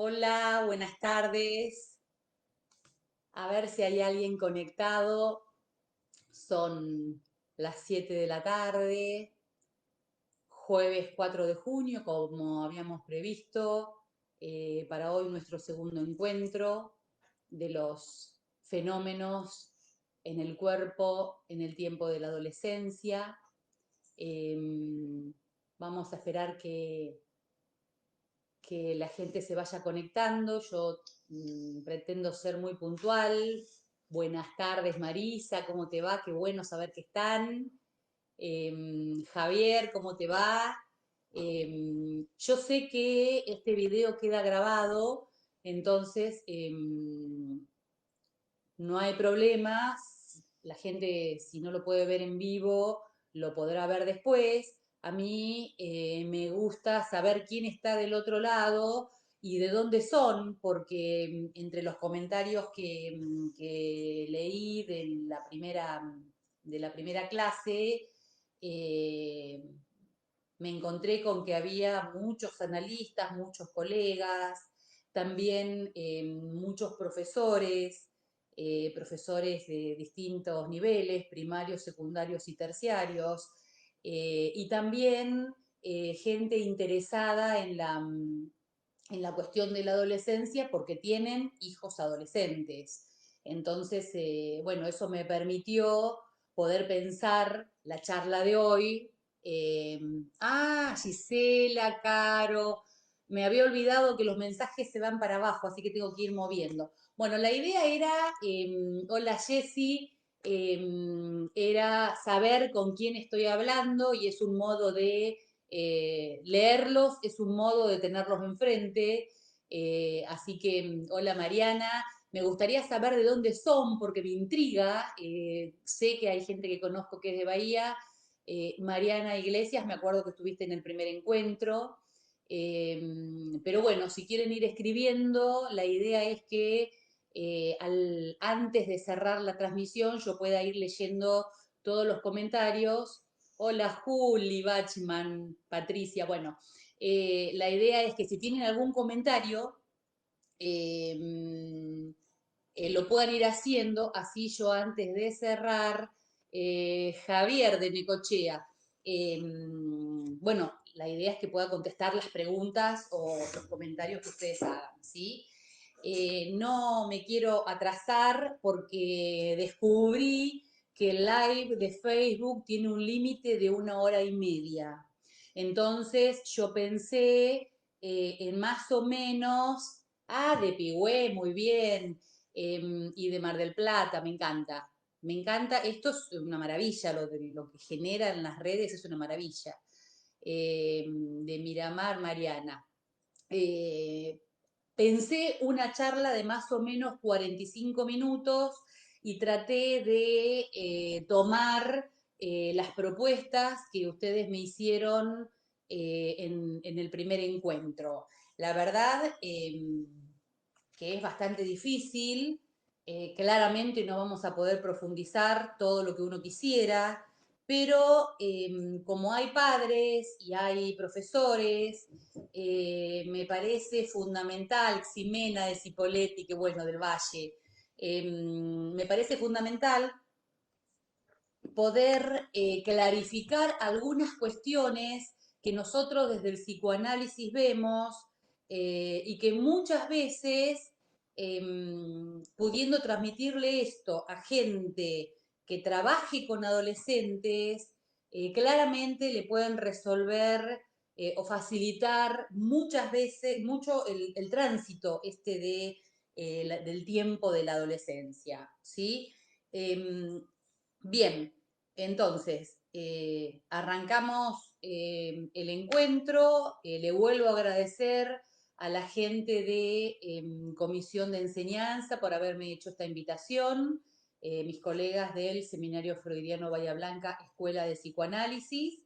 Hola, buenas tardes. A ver si hay alguien conectado. Son las 7 de la tarde, jueves 4 de junio, como habíamos previsto, para hoy nuestro segundo encuentro de los fenómenos en el cuerpo en el tiempo de la adolescencia. Vamos a esperar que la gente se vaya conectando. Yo pretendo ser muy puntual. Buenas tardes, Marisa, ¿cómo te va? Qué bueno saber que están. Javier, ¿cómo te va? Yo sé que este video queda grabado, entonces no hay problemas. La gente, si no lo puede ver en vivo, lo podrá ver después. A mí me gusta saber quién está del otro lado y de dónde son, porque entre los comentarios que leí de la primera clase, eh, me encontré con que había muchos analistas, muchos colegas, también muchos profesores, profesores de distintos niveles, primarios, secundarios y terciarios, y también gente interesada en la cuestión de la adolescencia porque tienen hijos adolescentes. Entonces, bueno, eso me permitió poder pensar la charla de hoy. eh, Gisela, Caro, me había olvidado que los mensajes se van para abajo, así que tengo que ir moviendo. Bueno, la idea era, hola Jessy, era saber con quién estoy hablando y es un modo de leerlos, es un modo de tenerlos enfrente. Así que, hola Mariana, me gustaría saber de dónde son porque me intriga. Sé que hay gente que conozco que es de Bahía. Mariana Iglesias, me acuerdo que estuviste en el primer encuentro. Eh, pero bueno, si quieren ir escribiendo, la idea es que antes de cerrar la transmisión yo pueda ir leyendo todos los comentarios. Hola Juli, Bachman, Patricia. Bueno, la idea es que si tienen algún comentario, eh, lo puedan ir haciendo, así yo antes de cerrar, Javier de Necochea, bueno, la idea es que pueda contestar las preguntas o los comentarios que ustedes hagan, ¿sí? No me quiero atrasar porque descubrí que el live de Facebook tiene un límite de 1 hora y media. Entonces yo pensé en más o menos, de Pigüé, muy bien, y de Mar del Plata, me encanta. Me encanta, esto es una maravilla, lo que genera en las redes es una maravilla. De Miramar, Mariana. Eh, Pensé una charla de más o menos 45 minutos y traté de tomar las propuestas que ustedes me hicieron en el primer encuentro. La verdad que es bastante difícil, claramente no vamos a poder profundizar todo lo que uno quisiera, pero como hay padres y hay profesores, me parece fundamental, Ximena de Cipolletti, que bueno, del Valle, me parece fundamental poder clarificar algunas cuestiones que nosotros desde el psicoanálisis vemos y que muchas veces, pudiendo transmitirle esto a gente que trabaje con adolescentes, claramente le pueden resolver o facilitar muchas veces, mucho el tránsito del tiempo de la adolescencia, ¿sí? Bien, entonces, arrancamos el encuentro. Le vuelvo a agradecer a la gente de Comisión de Enseñanza por haberme hecho esta invitación, mis colegas del Seminario Freudiano Bahía Blanca, Escuela de Psicoanálisis,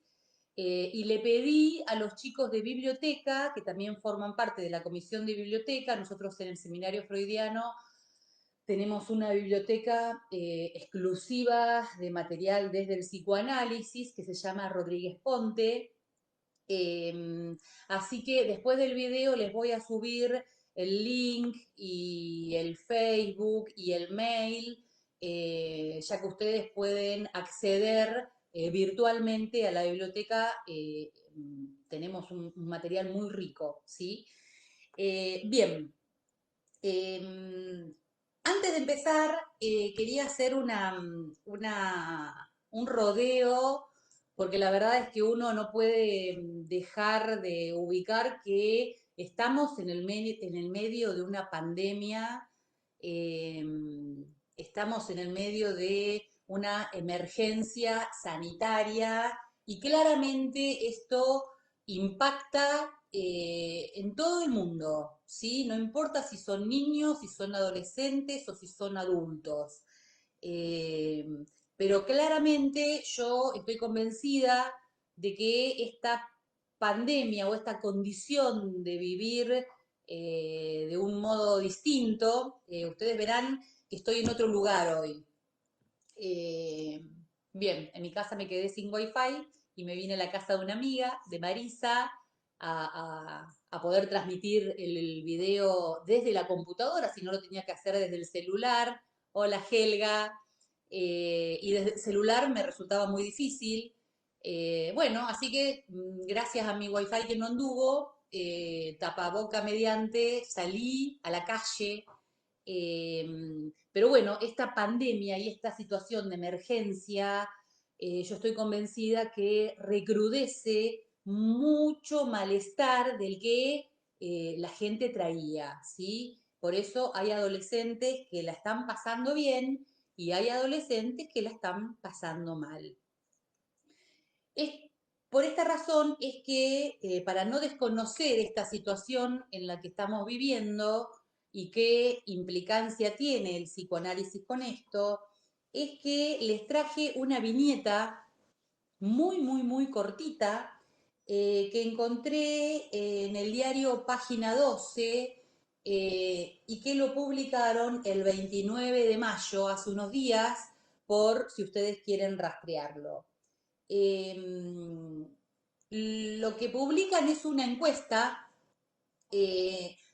y le pedí a los chicos de biblioteca, que también forman parte de la Comisión de Biblioteca. Nosotros en el Seminario Freudiano tenemos una biblioteca exclusiva de material desde el psicoanálisis que se llama Rodríguez Ponte. Así que después del video les voy a subir el link y el Facebook y el mail, ya que ustedes pueden acceder virtualmente a la biblioteca. Tenemos un material muy rico, ¿sí? Bien, antes de empezar, quería hacer un rodeo, porque la verdad es que uno no puede dejar de ubicar que estamos en el medio de una pandemia, estamos en el medio de una emergencia sanitaria y claramente esto impacta en todo el mundo, ¿sí? No importa si son niños, si son adolescentes o si son adultos. Eh, pero claramente yo estoy convencida de que esta pandemia o esta condición de vivir de un modo distinto, ustedes verán que estoy en otro lugar hoy. Eh, Bien, en mi casa me quedé sin wifi y me vine a la casa de una amiga, de Marisa, a poder transmitir el video desde la computadora, si no lo tenía que hacer desde el celular. Hola Helga. Y desde el celular me resultaba muy difícil. Bueno, así que gracias a mi wifi que no anduvo, tapaboca mediante, salí a la calle. Pero bueno, esta pandemia y esta situación de emergencia, yo estoy convencida que recrudece mucho malestar del que la gente traía, ¿sí? Por eso hay adolescentes que la están pasando bien y hay adolescentes que la están pasando mal. Es, por esta razón es que para no desconocer esta situación en la que estamos viviendo y qué implicancia tiene el psicoanálisis con esto, es que les traje una viñeta muy cortita que encontré en el diario Página 12 y que lo publicaron el 29 de mayo, hace unos días, por si ustedes quieren rastrearlo. Lo que publican es una encuesta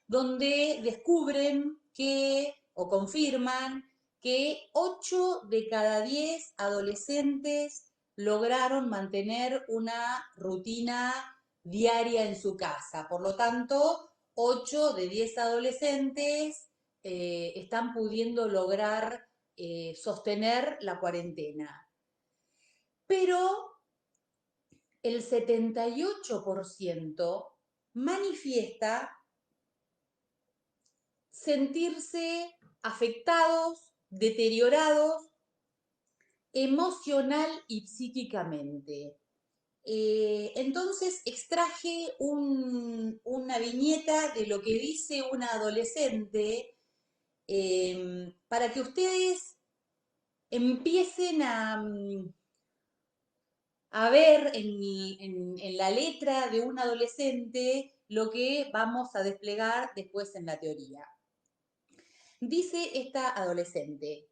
donde descubren que, o confirman, que 8 de cada 10 adolescentes lograron mantener una rutina diaria en su casa. Por lo tanto, 8 de 10 adolescentes están pudiendo lograr sostener la cuarentena. Pero el 78% manifiesta sentirse afectados, deteriorados emocional y psíquicamente. Entonces extraje una viñeta de lo que dice una adolescente para que ustedes empiecen a ver en la letra de un adolescente lo que vamos a desplegar después en la teoría. Dice esta adolescente: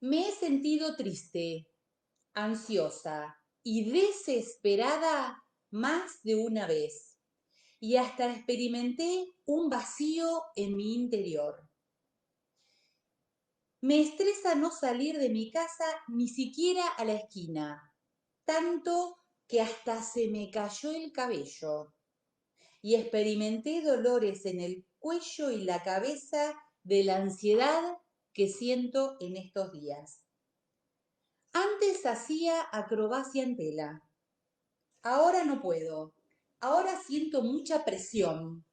me he sentido triste, ansiosa y desesperada más de una vez, y hasta experimenté un vacío en mi interior. Me estresa no salir de mi casa ni siquiera a la esquina, tanto que hasta se me cayó el cabello, y experimenté dolores en el cuello y la cabeza de la ansiedad que siento en estos días. Antes hacía acrobacia en tela, ahora no puedo. Ahora siento mucha presión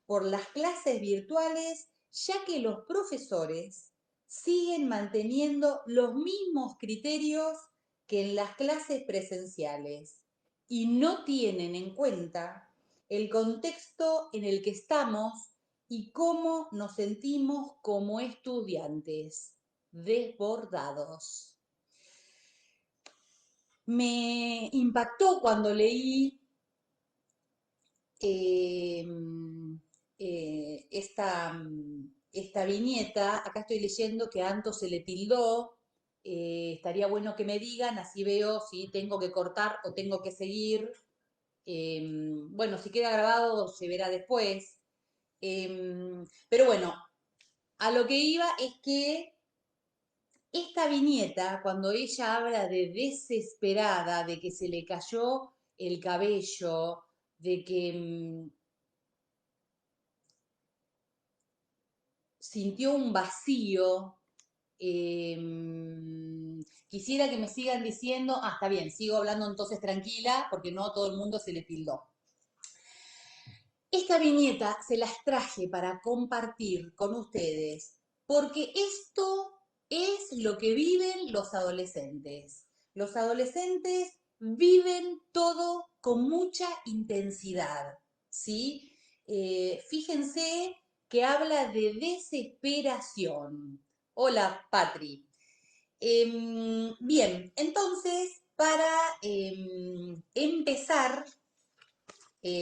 por las clases virtuales, ya que los profesores siguen manteniendo los mismos criterios que en las clases presenciales y no tienen en cuenta el contexto en el que estamos y cómo nos sentimos como estudiantes, desbordados. Me impactó cuando leí eh, esta viñeta. Acá estoy leyendo que a Anto se le tildó. Estaría bueno que me digan, así veo si tengo que cortar o tengo que seguir. Bueno, si queda grabado se verá después. Pero bueno, a lo que iba es que esta viñeta, cuando ella habla de desesperada, de que se le cayó el cabello, de que sintió un vacío, quisiera que me sigan diciendo, está bien, sigo hablando entonces tranquila, porque no a todo el mundo se le tildó. Esta viñeta se las traje para compartir con ustedes, porque esto es lo que viven los adolescentes. Los adolescentes viven todo con mucha intensidad, ¿sí? Fíjense que habla de desesperación. Hola, Patri. Bien, entonces, para empezar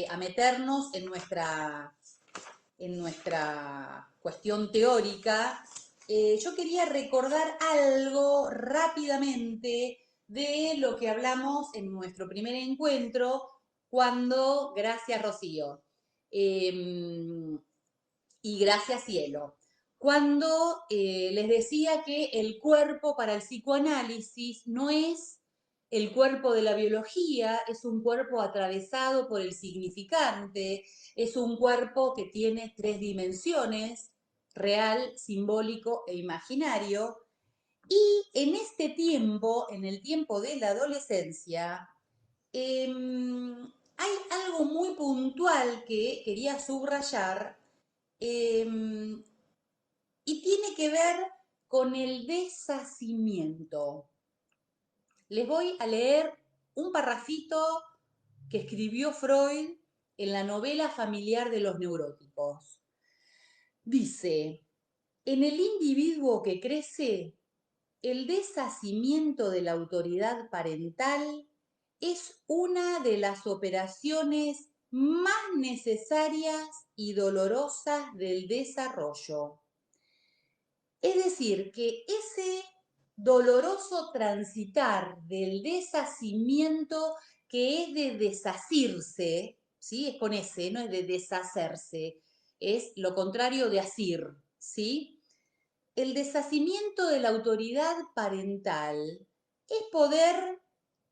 a meternos en nuestra cuestión teórica, yo quería recordar algo rápidamente de lo que hablamos en nuestro primer encuentro cuando, gracias Rocío, y gracias cielo, cuando les decía que el cuerpo para el psicoanálisis no es el cuerpo de la biología, es un cuerpo atravesado por el significante, es un cuerpo que tiene 3 dimensiones, real, simbólico e imaginario, y en este tiempo, en el tiempo de la adolescencia, hay algo muy puntual que quería subrayar y tiene que ver con el deshacimiento. Les voy a leer un parrafito que escribió Freud en la novela familiar de los neuróticos. Dice, en el individuo que crece, el deshacimiento de la autoridad parental es una de las operaciones más necesarias y dolorosas del desarrollo. Es decir, que ese doloroso transitar del deshacimiento, que es de desasirse, ¿sí? Es con ese, no es de deshacerse, es lo contrario de asir, ¿sí? El deshacimiento de la autoridad parental es poder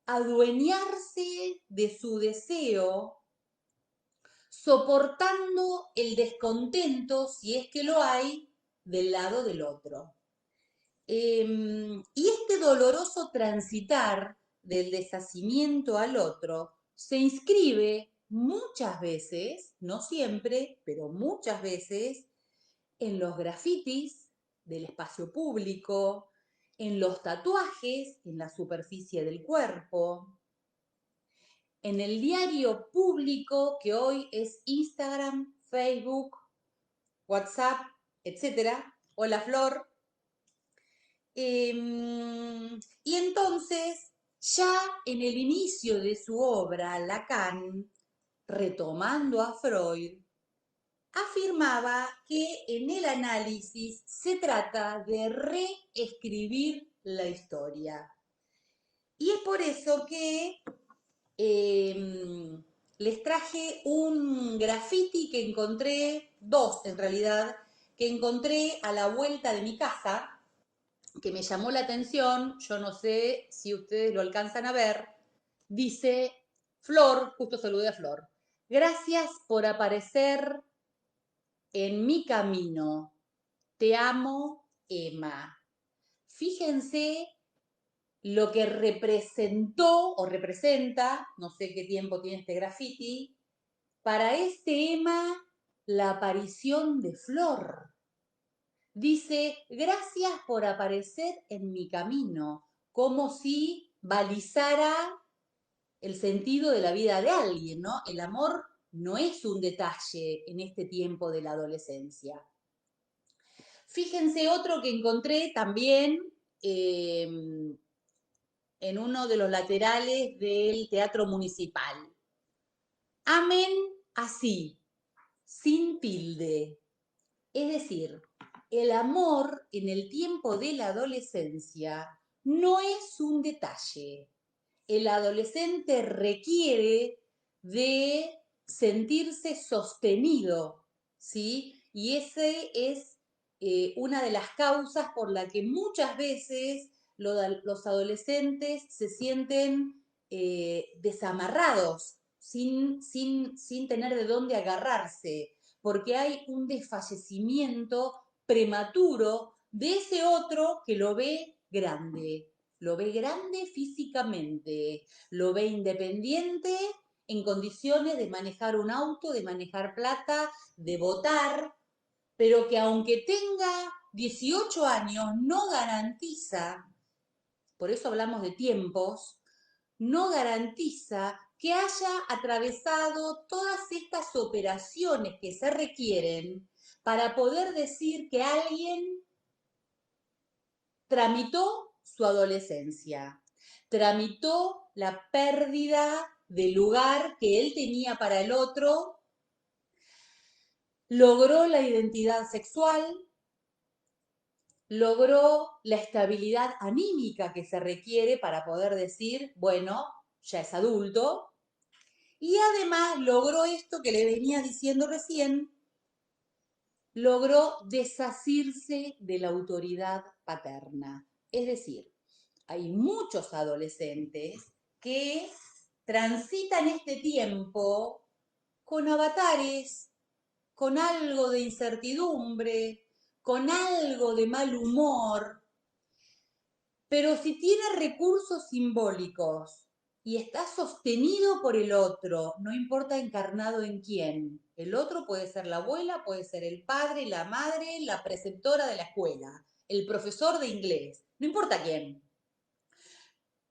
adueñarse de su deseo, soportando el descontento, si es que lo hay, del lado del otro. Y este doloroso transitar del deshacimiento al otro se inscribe muchas veces, no siempre, pero muchas veces, en los grafitis del espacio público, en los tatuajes en la superficie del cuerpo, en el diario público que hoy es Instagram, Facebook, WhatsApp, etc. Hola Flor. Y entonces, ya en el inicio de su obra, Lacan, retomando a Freud, afirmaba que en el análisis se trata de reescribir la historia. Y es por eso que les traje un graffiti que encontré, 2 en realidad, que encontré a la vuelta de mi casa, que me llamó la atención, yo no sé si ustedes lo alcanzan a ver, dice, Flor, justo saludé a Flor, gracias por aparecer en mi camino, te amo, Emma. Fíjense lo que representó o representa, no sé qué tiempo tiene este graffiti, para este Emma la aparición de Flor. Dice, gracias por aparecer en mi camino, como si balizara el sentido de la vida de alguien, ¿no? El amor no es un detalle en este tiempo de la adolescencia. Fíjense otro que encontré también en uno de los laterales del Teatro Municipal. Amen así, sin tilde. Es decir, el amor en el tiempo de la adolescencia no es un detalle. El adolescente requiere de sentirse sostenido, ¿sí? Y ese es una de las causas por la que muchas veces los adolescentes se sienten desamarrados, sin tener de dónde agarrarse, porque hay un desfallecimiento prematuro de ese otro que lo ve grande físicamente, lo ve independiente en condiciones de manejar un auto, de manejar plata, de votar, pero que aunque tenga 18 años no garantiza, por eso hablamos de tiempos, no garantiza que haya atravesado todas estas operaciones que se requieren para poder decir que alguien tramitó su adolescencia, tramitó la pérdida del lugar que él tenía para el otro, logró la identidad sexual, logró la estabilidad anímica que se requiere para poder decir, bueno, ya es adulto, y además logró esto que le venía diciendo recién, logró desasirse de la autoridad paterna. Es decir, hay muchos adolescentes que transitan este tiempo con avatares, con algo de incertidumbre, con algo de mal humor, pero si tiene recursos simbólicos y está sostenido por el otro, no importa encarnado en quién, el otro puede ser la abuela, puede ser el padre, la madre, la preceptora de la escuela, el profesor de inglés, no importa quién.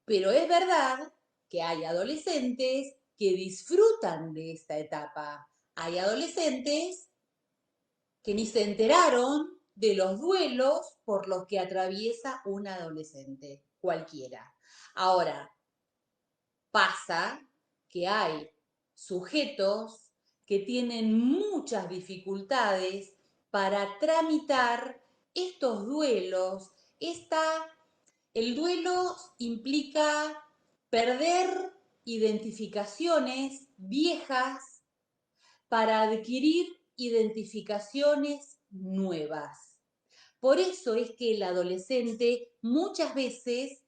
Pero es verdad que hay adolescentes que disfrutan de esta etapa. Hay adolescentes que ni se enteraron de los duelos por los que atraviesa un adolescente, cualquiera. Ahora, pasa que hay sujetos que tienen muchas dificultades para tramitar estos duelos. El duelo implica perder identificaciones viejas para adquirir identificaciones nuevas. Por eso es que el adolescente muchas veces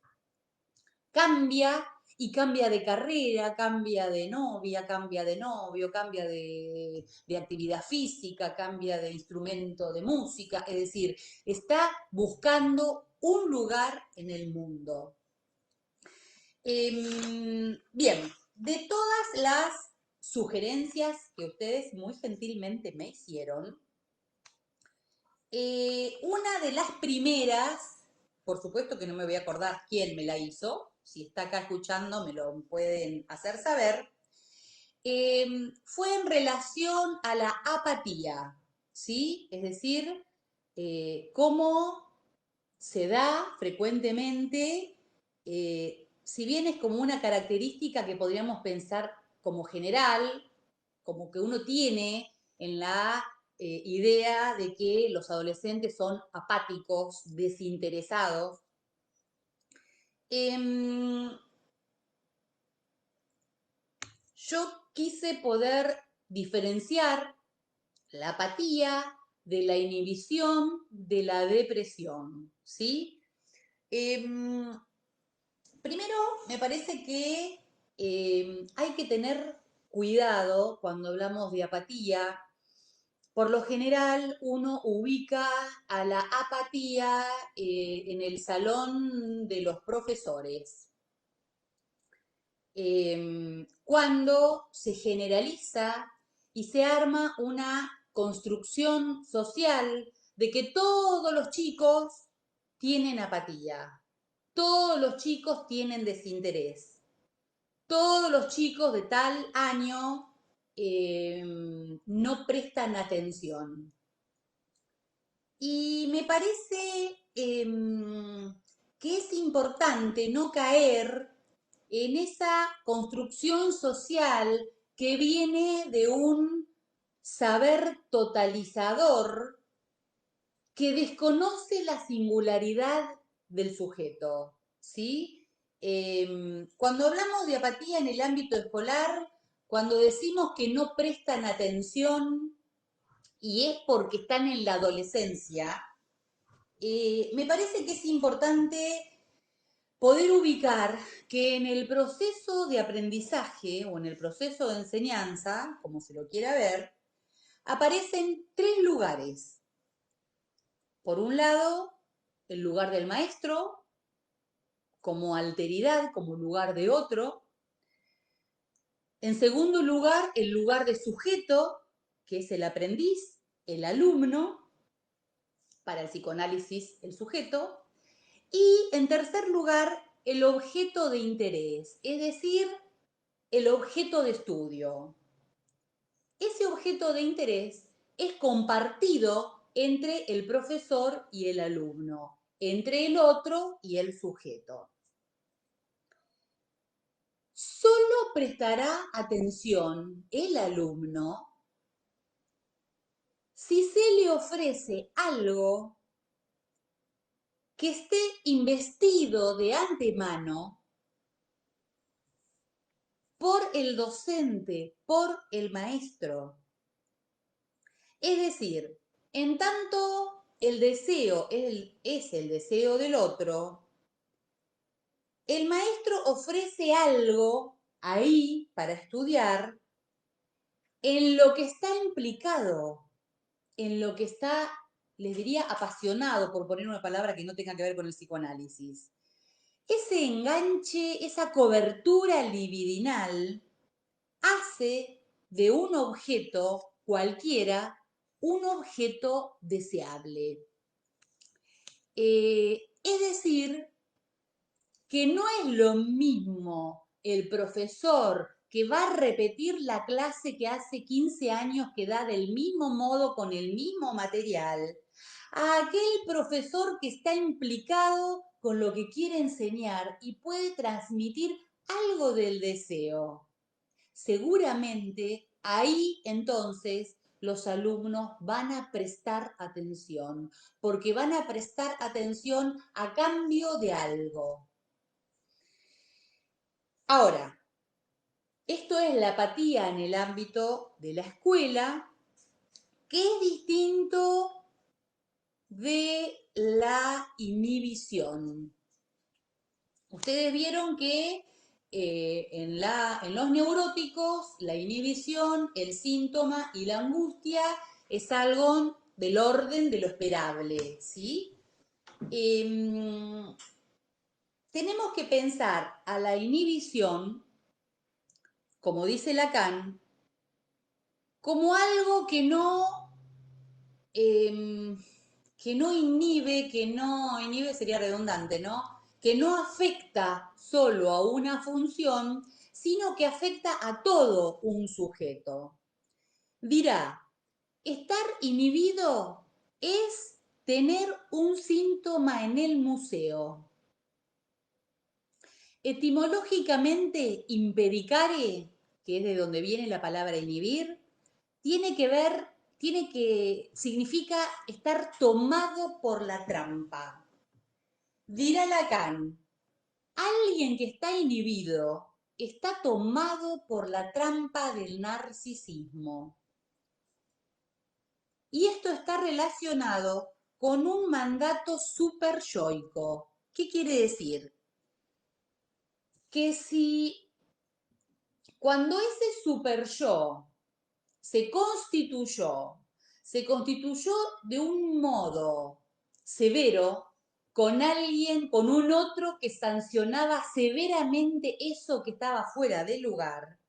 cambia y cambia de carrera, cambia de novia, cambia de novio, cambia de actividad física, cambia de instrumento de música, es decir, está buscando un lugar en el mundo. Bien, de todas las sugerencias que ustedes muy gentilmente me hicieron, una de las primeras, por supuesto que no me voy a acordar quién me la hizo, si está acá escuchando me lo pueden hacer saber, fue en relación a la apatía, ¿sí? Es decir, cómo se da frecuentemente, si bien es como una característica que podríamos pensar como general, como que uno tiene en la idea de que los adolescentes son apáticos, desinteresados. Yo quise poder diferenciar la apatía de la inhibición, de la depresión, ¿sí? Primero, me parece que hay que tener cuidado cuando hablamos de apatía. Por lo general, uno ubica a la apatía en el salón de los profesores. Cuando se generaliza y se arma una construcción social de que todos los chicos tienen apatía, todos los chicos tienen desinterés, todos los chicos de tal año no prestan atención. Y me parece que es importante no caer en esa construcción social que viene de un saber totalizador que desconoce la singularidad del sujeto, ¿sí? Cuando hablamos de apatía en el ámbito escolar, cuando decimos que no prestan atención y es porque están en la adolescencia, me parece que es importante poder ubicar que en el proceso de aprendizaje o en el proceso de enseñanza, como se lo quiera ver, aparecen tres lugares. Por un lado, el lugar del maestro, como alteridad, como lugar de otro. En segundo lugar, el lugar de sujeto, que es el aprendiz, el alumno, para el psicoanálisis el sujeto. Y en tercer lugar, el objeto de interés, es decir, el objeto de estudio. Ese objeto de interés es compartido entre el profesor y el alumno, entre el otro y el sujeto. Solo prestará atención el alumno si se le ofrece algo que esté investido de antemano por el docente, por el maestro. Es decir, en tanto el deseo es el deseo del otro, el maestro ofrece algo ahí para estudiar en lo que está implicado, en lo que está, les diría, apasionado, por poner una palabra que no tenga que ver con el psicoanálisis. Ese enganche, esa cobertura libidinal hace de un objeto cualquiera un objeto deseable. Es decir, que no es lo mismo el profesor que va a repetir la clase que hace 15 años que da del mismo modo con el mismo material, a aquel profesor que está implicado con lo que quiere enseñar y puede transmitir algo del deseo. Seguramente ahí entonces los alumnos van a prestar atención, porque van a prestar atención a cambio de algo. Ahora, esto es la apatía en el ámbito de la escuela, que es distinto de la inhibición. Ustedes vieron que en los neuróticos la inhibición, el síntoma y la angustia es algo del orden de lo esperable, ¿sí? Tenemos que pensar a la inhibición, como dice Lacan, como algo eh, que no inhibe sería redundante, ¿no? Que no afecta solo a una función, sino que afecta a todo un sujeto. Dirá, estar inhibido es tener un síntoma en el museo. Etimológicamente, impedicare, que es de donde viene la palabra inhibir, significa estar tomado por la trampa. Dirá Lacan, alguien que está inhibido está tomado por la trampa del narcisismo. Y esto está relacionado con un mandato superyoico. ¿Qué quiere decir? Que si cuando ese superyo se constituyó de un modo severo con alguien, con un otro que sancionaba severamente eso que estaba fuera de lugar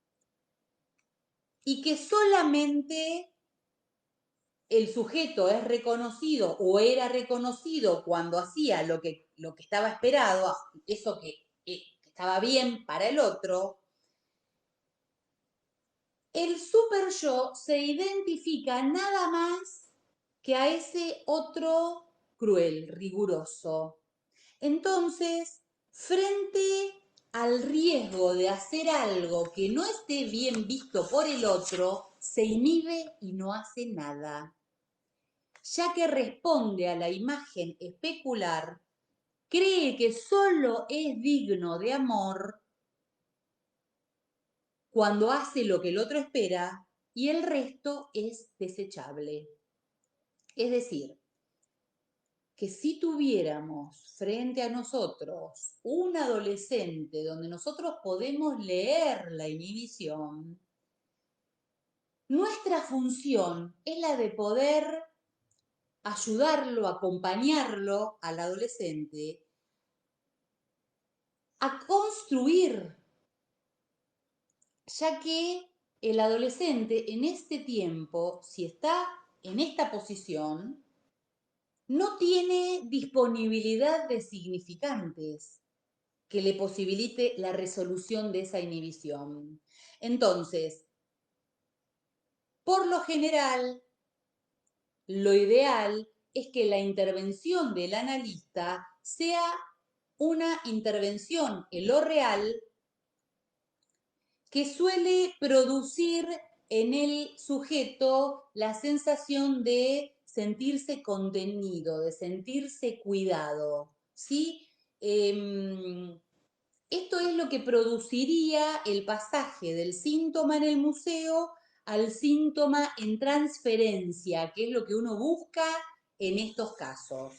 y que solamente el sujeto es reconocido o era reconocido cuando hacía lo que estaba esperado, eso que estaba bien para el otro, el super yo se identifica nada más que a ese otro cruel, riguroso. Entonces, frente al riesgo de hacer algo que no esté bien visto por el otro, se inhibe y no hace nada, ya que responde a la imagen especular, cree que solo es digno de amor cuando hace lo que el otro espera y el resto es desechable. Es decir, que si tuviéramos frente a nosotros un adolescente donde nosotros podemos leer la inhibición, nuestra función es la de poder ayudarlo, acompañarlo al adolescente a construir, ya que el adolescente en este tiempo, si está en esta posición, no tiene disponibilidad de significantes que le posibilite la resolución de esa inhibición. Entonces, por lo general, lo ideal es que la intervención del analista sea una intervención en lo real que suele producir en el sujeto la sensación de sentirse contenido, de sentirse cuidado, ¿sí? Esto es lo que produciría el pasaje del síntoma en el museo al síntoma en transferencia, que es lo que uno busca en estos casos.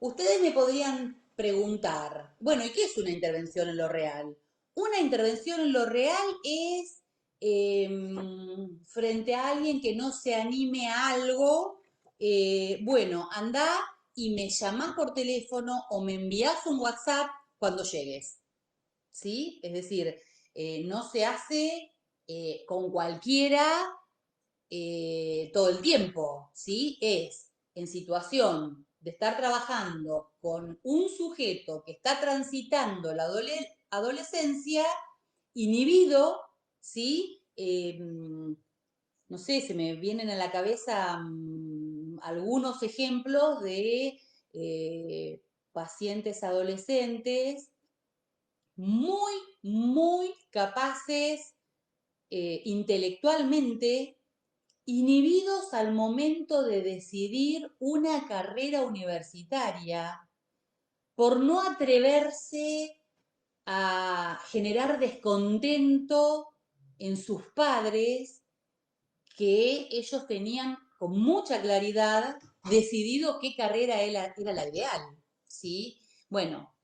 Ustedes me podrían preguntar, bueno, ¿y qué es una intervención en lo real? Una intervención en lo real es frente a alguien que no se anime a algo, bueno, anda y me llamás por teléfono o me envías un WhatsApp cuando llegues, ¿sí? Es decir, no se hace con cualquiera todo el tiempo, ¿sí? Es en situación de estar trabajando con un sujeto que está transitando la adolescencia, inhibido, ¿sí? No sé, se me vienen a la cabeza algunos ejemplos de pacientes adolescentes muy, muy capaces intelectualmente, inhibidos al momento de decidir una carrera universitaria por no atreverse a generar descontento en sus padres, que ellos tenían con mucha claridad decidido qué carrera era la ideal, ¿sí? Bueno,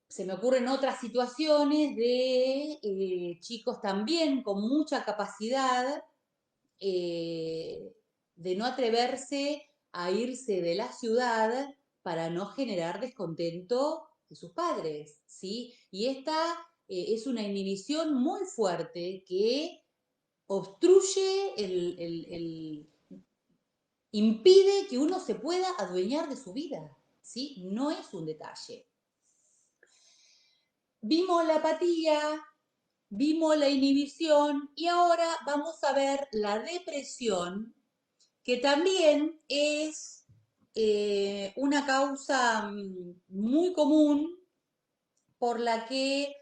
se me ocurren otras situaciones de chicos también con mucha capacidad de no atreverse a irse de la ciudad para no generar descontento de sus padres, ¿sí? Y esta es una inhibición muy fuerte que obstruye impide que uno se pueda adueñar de su vida, ¿sí? No es un detalle. Vimos la apatía, vimos la inhibición y ahora vamos a ver la depresión, que también es una causa muy común por la que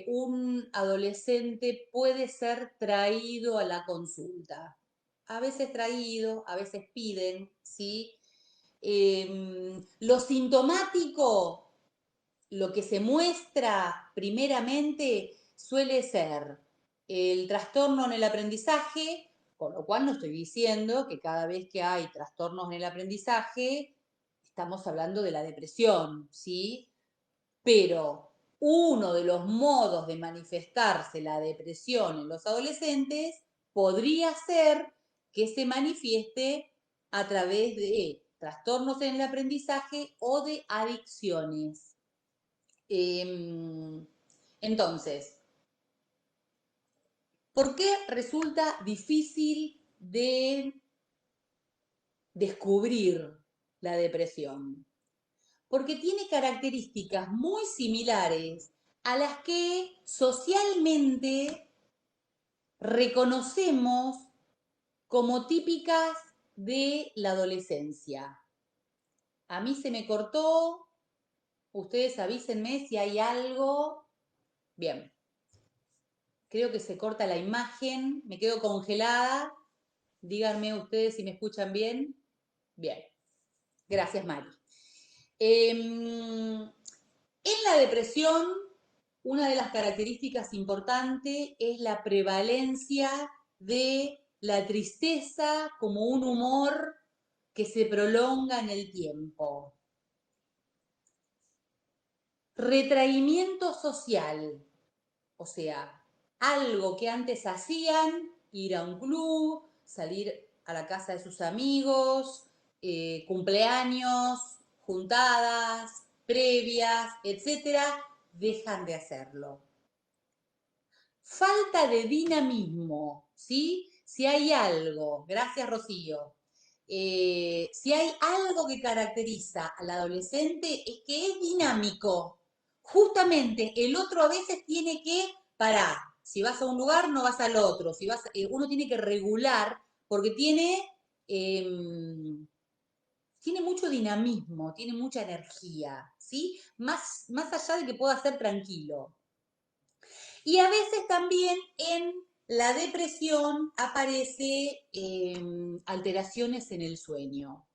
un adolescente puede ser traído a la consulta. A veces traído, a veces piden, ¿sí? Lo sintomático, lo que se muestra primeramente suele ser el trastorno en el aprendizaje, con lo cual no estoy diciendo que cada vez que hay trastornos en el aprendizaje estamos hablando de la depresión, ¿sí? Pero uno de los modos de manifestarse la depresión en los adolescentes podría ser que se manifieste a través de trastornos en el aprendizaje o de adicciones. Entonces, ¿por qué resulta difícil de descubrir la depresión? Porque tiene características muy similares a las que socialmente reconocemos como típicas de la adolescencia. A mí se me cortó, ustedes avísenme si hay algo. Bien, creo que se corta la imagen, me quedo congelada. Díganme ustedes si me escuchan bien. Bien, gracias Mari. En la depresión, una de las características importantes es la prevalencia de la tristeza como un humor que se prolonga en el tiempo. Retraimiento social, o sea, algo que antes hacían, ir a un club, salir a la casa de sus amigos, cumpleaños, juntadas, previas, etcétera, dejan de hacerlo. Falta de dinamismo, ¿sí? Si hay algo, gracias Rocío, si hay algo que caracteriza al adolescente es que es dinámico. Justamente el otro a veces tiene que parar. Si vas a un lugar, no vas al otro. Si vas, uno tiene que regular porque tiene mucho dinamismo, tiene mucha energía, ¿sí? Más allá de que pueda ser tranquilo. Y a veces también en la depresión aparece alteraciones en el sueño.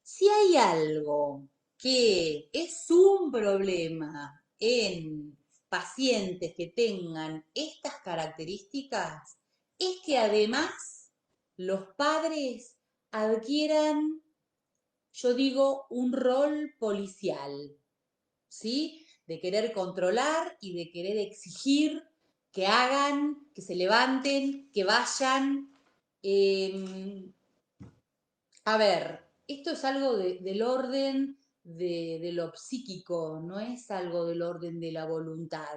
Si hay algo que es un problema en pacientes que tengan estas características, es que además los padres adquieran, yo digo, un rol policial, ¿sí? De querer controlar y de querer exigir que hagan, que se levanten, que vayan. A ver, esto es algo del orden de lo psíquico, no es algo del orden de la voluntad.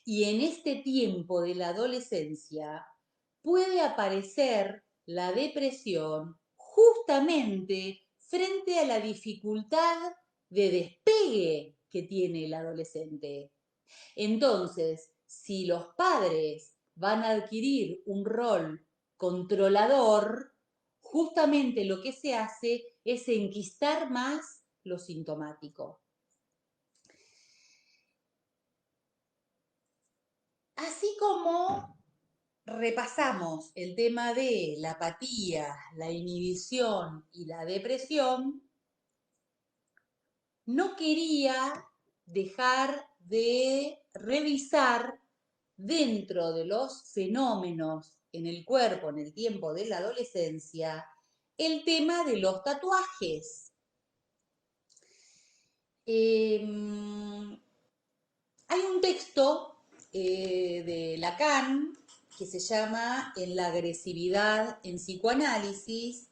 Y en este tiempo de la adolescencia puede aparecer la depresión justamente frente a la dificultad de despegue que tiene el adolescente. Entonces, si los padres van a adquirir un rol controlador, justamente lo que se hace es enquistar más lo sintomático. Así como repasamos el tema de la apatía, la inhibición y la depresión, no quería dejar de revisar dentro de los fenómenos en el cuerpo en el tiempo de la adolescencia el tema de los tatuajes. Hay un texto de Lacan que se llama En la agresividad en psicoanálisis,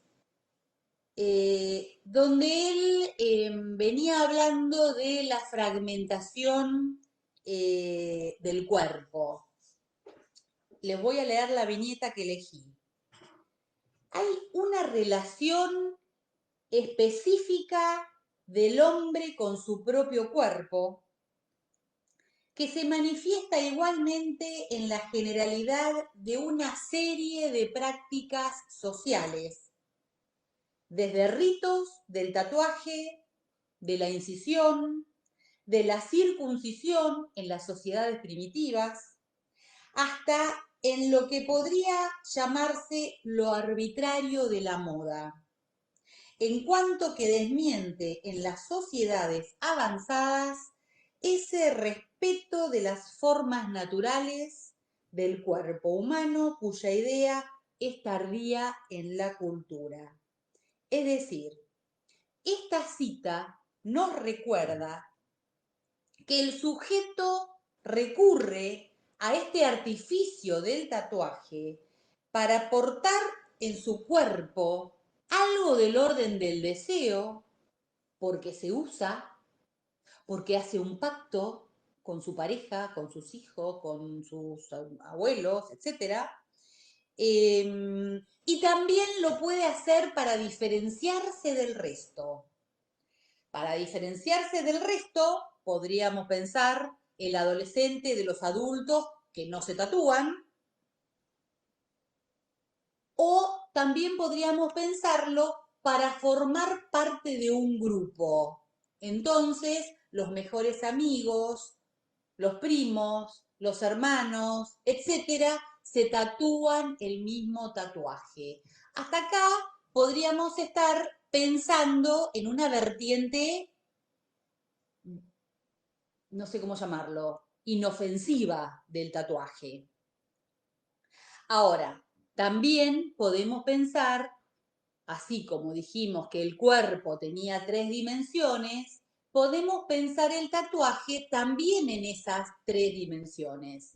donde él venía hablando de la fragmentación del cuerpo. Les voy a leer la viñeta que elegí. Hay una relación específica del hombre con su propio cuerpo que se manifiesta igualmente en la generalidad de una serie de prácticas sociales, desde ritos del tatuaje, de la incisión, de la circuncisión en las sociedades primitivas, hasta en lo que podría llamarse lo arbitrario de la moda, en cuanto que desmiente en las sociedades avanzadas ese respeto de las formas naturales del cuerpo humano cuya idea es tardía en la cultura. Es decir, esta cita nos recuerda que el sujeto recurre a este artificio del tatuaje para portar en su cuerpo algo del orden del deseo, porque se usa, porque hace un pacto con su pareja, con sus hijos, con sus abuelos, etc. Y también lo puede hacer para diferenciarse del resto. Para diferenciarse del resto, podríamos pensar el adolescente de los adultos que no se tatúan, o también podríamos pensarlo para formar parte de un grupo. Entonces, los mejores amigos, los primos, los hermanos, etcétera, se tatúan el mismo tatuaje. Hasta acá podríamos estar pensando en una vertiente, no sé cómo llamarlo, inofensiva del tatuaje. Ahora, También podemos pensar, así como dijimos que el cuerpo tenía 3 dimensiones, podemos pensar el tatuaje también en esas 3 dimensiones.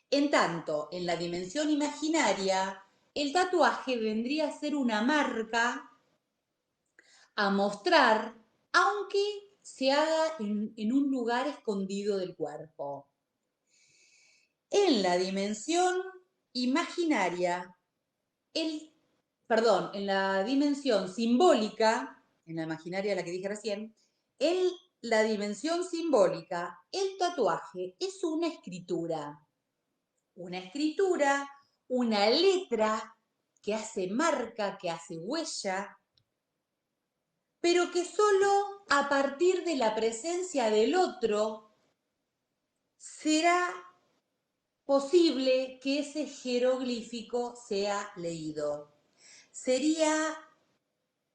En tanto, en la dimensión imaginaria, el tatuaje vendría a ser una marca a mostrar, aunque se haga en un lugar escondido del cuerpo. En la dimensión imaginaria, en la dimensión simbólica, en la imaginaria la que dije recién, en la dimensión simbólica, el tatuaje es una escritura, una letra que hace marca, que hace huella, pero que solo a partir de la presencia del otro será posible que ese jeroglífico sea leído. Sería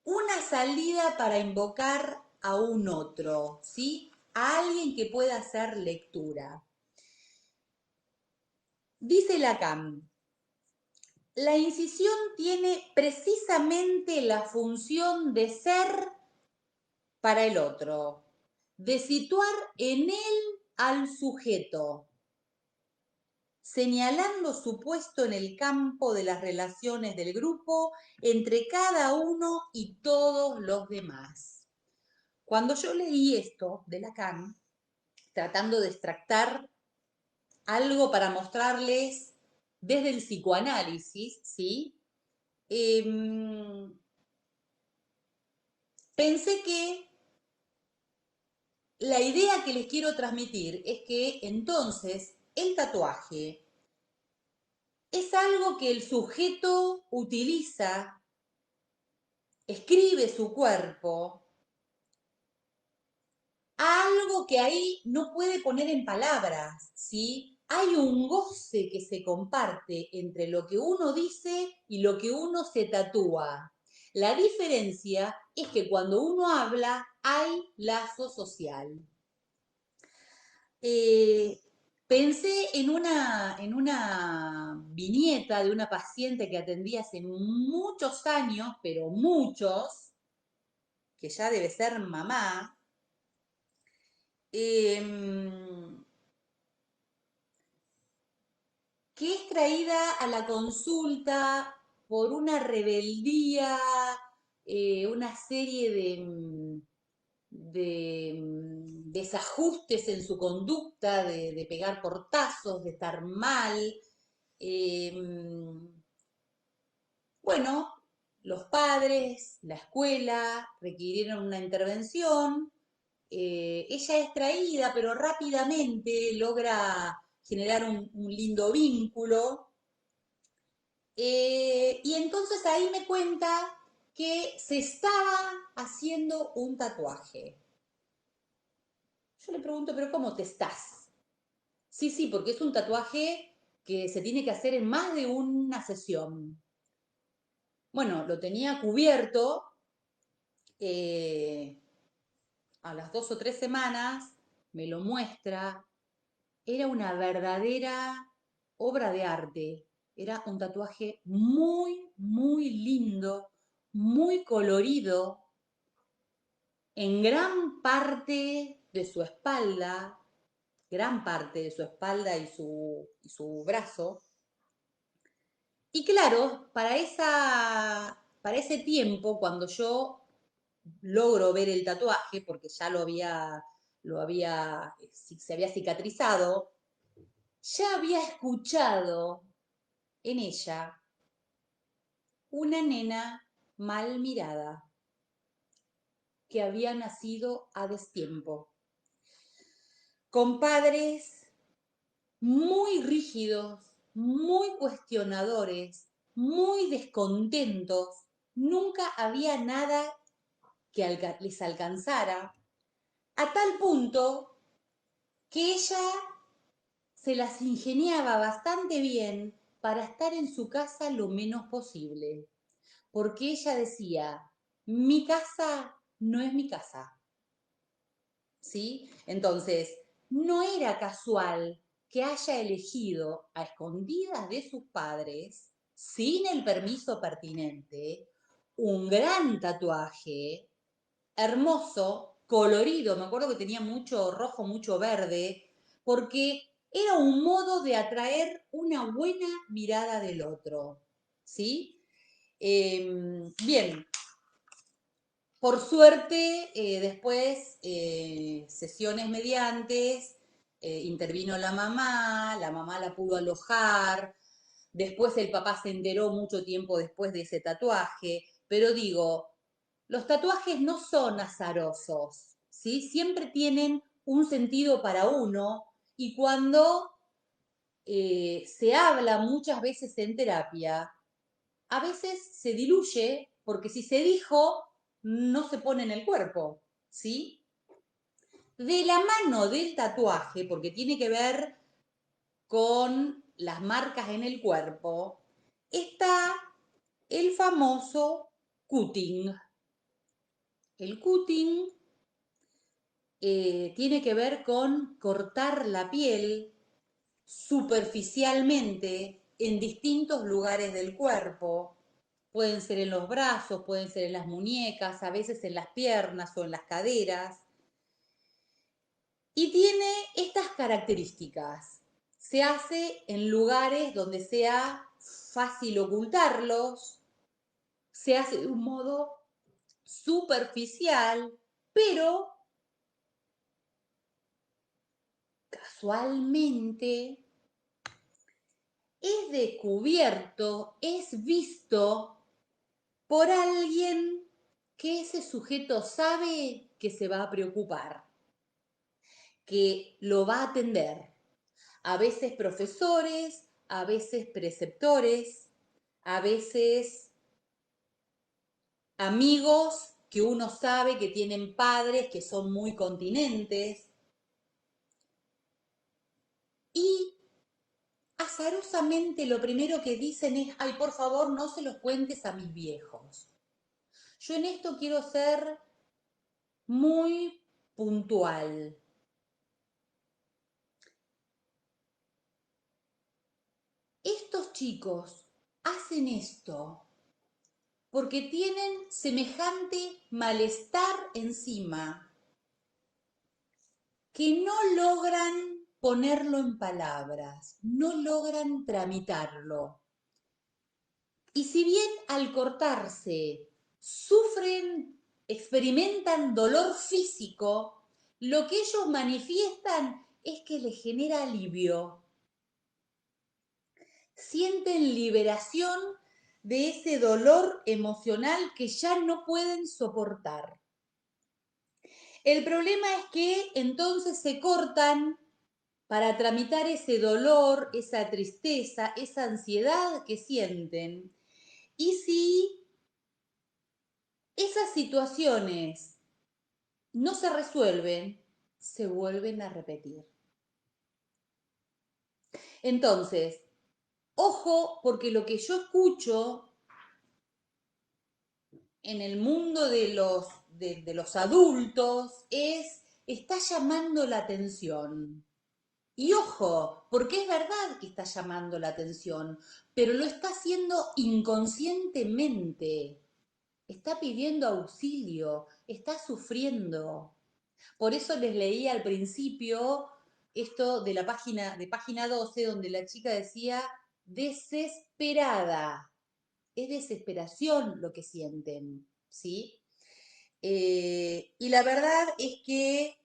una salida para invocar a un otro, ¿sí? A alguien que pueda hacer lectura. Dice Lacan, la incisión tiene precisamente la función de ser para el otro, de situar en él al sujeto, señalando su puesto en el campo de las relaciones del grupo entre cada uno y todos los demás. Cuando yo leí esto de Lacan, tratando de extractar algo para mostrarles desde el psicoanálisis, ¿sí? Pensé que la idea que les quiero transmitir es que entonces el tatuaje es algo que el sujeto utiliza, escribe su cuerpo, a algo que ahí no puede poner en palabras, ¿sí? Hay un goce que se comparte entre lo que uno dice y lo que uno se tatúa. La diferencia es que cuando uno habla hay lazo social. Pensé en una viñeta de una paciente que atendí hace muchos años, pero muchos, que ya debe ser mamá, que es traída a la consulta por una rebeldía, una serie de desajustes en su conducta, de pegar portazos, de estar mal. Bueno, los padres, la escuela requirieron una intervención. Ella es traída, pero rápidamente logra generar un lindo vínculo. Y entonces ahí me cuenta que se estaba haciendo un tatuaje. Yo le pregunto, ¿pero cómo te estás? Sí, sí, porque es un tatuaje que se tiene que hacer en más de una sesión. Bueno, lo tenía cubierto. A las 2 o 3 semanas me lo muestra. Era una verdadera obra de arte. Era un tatuaje muy, muy lindo, muy colorido, en gran parte de su espalda y su brazo. Y claro, para ese tiempo, cuando yo logro ver el tatuaje, porque ya se había cicatrizado, ya había escuchado en ella una nena mal mirada que había nacido a destiempo, con padres muy rígidos, muy cuestionadores, muy descontentos. Nunca había nada que les alcanzara, a tal punto que ella se las ingeniaba bastante bien para estar en su casa lo menos posible, porque ella decía, mi casa no es mi casa, ¿sí? Entonces, no era casual que haya elegido a escondidas de sus padres sin el permiso pertinente, un gran tatuaje, hermoso, colorido, me acuerdo que tenía mucho rojo, mucho verde, porque era un modo de atraer una buena mirada del otro, ¿sí? Bien, por suerte, después, sesiones mediantes, intervino la mamá la pudo alojar, después el papá se enteró mucho tiempo después de ese tatuaje, pero digo, los tatuajes no son azarosos, ¿sí? Siempre tienen un sentido para uno y cuando se habla muchas veces en terapia, a veces se diluye porque si se dijo, no se pone en el cuerpo, ¿sí? De la mano del tatuaje, porque tiene que ver con las marcas en el cuerpo, está el famoso cutting. El cutting tiene que ver con cortar la piel superficialmente en distintos lugares del cuerpo. Pueden ser en los brazos, pueden ser en las muñecas, a veces en las piernas o en las caderas. Y tiene estas características. Se hace en lugares donde sea fácil ocultarlos, se hace de un modo superficial, pero casualmente es descubierto, es visto por alguien que ese sujeto sabe que se va a preocupar, que lo va a atender. A veces profesores, a veces preceptores, a veces amigos que uno sabe que tienen padres que son muy continentes. Y azarosamente lo primero que dicen es, ay, por favor, no se los cuentes a mis viejos. Yo en esto quiero ser muy puntual. Estos chicos hacen esto porque tienen semejante malestar encima que no logran ponerlo en palabras, no logran tramitarlo. Y si bien al cortarse sufren, experimentan dolor físico, lo que ellos manifiestan es que les genera alivio. Sienten liberación de ese dolor emocional que ya no pueden soportar. El problema es que entonces se cortan para tramitar ese dolor, esa tristeza, esa ansiedad que sienten. Y si esas situaciones no se resuelven, se vuelven a repetir. Entonces, ojo, porque lo que yo escucho en el mundo de los adultos está llamando la atención. Y ojo, porque es verdad que está llamando la atención, pero lo está haciendo inconscientemente. Está pidiendo auxilio, está sufriendo. Por eso les leí al principio esto de página 12, donde la chica decía desesperada. Es desesperación lo que sienten, ¿sí? Y la verdad es que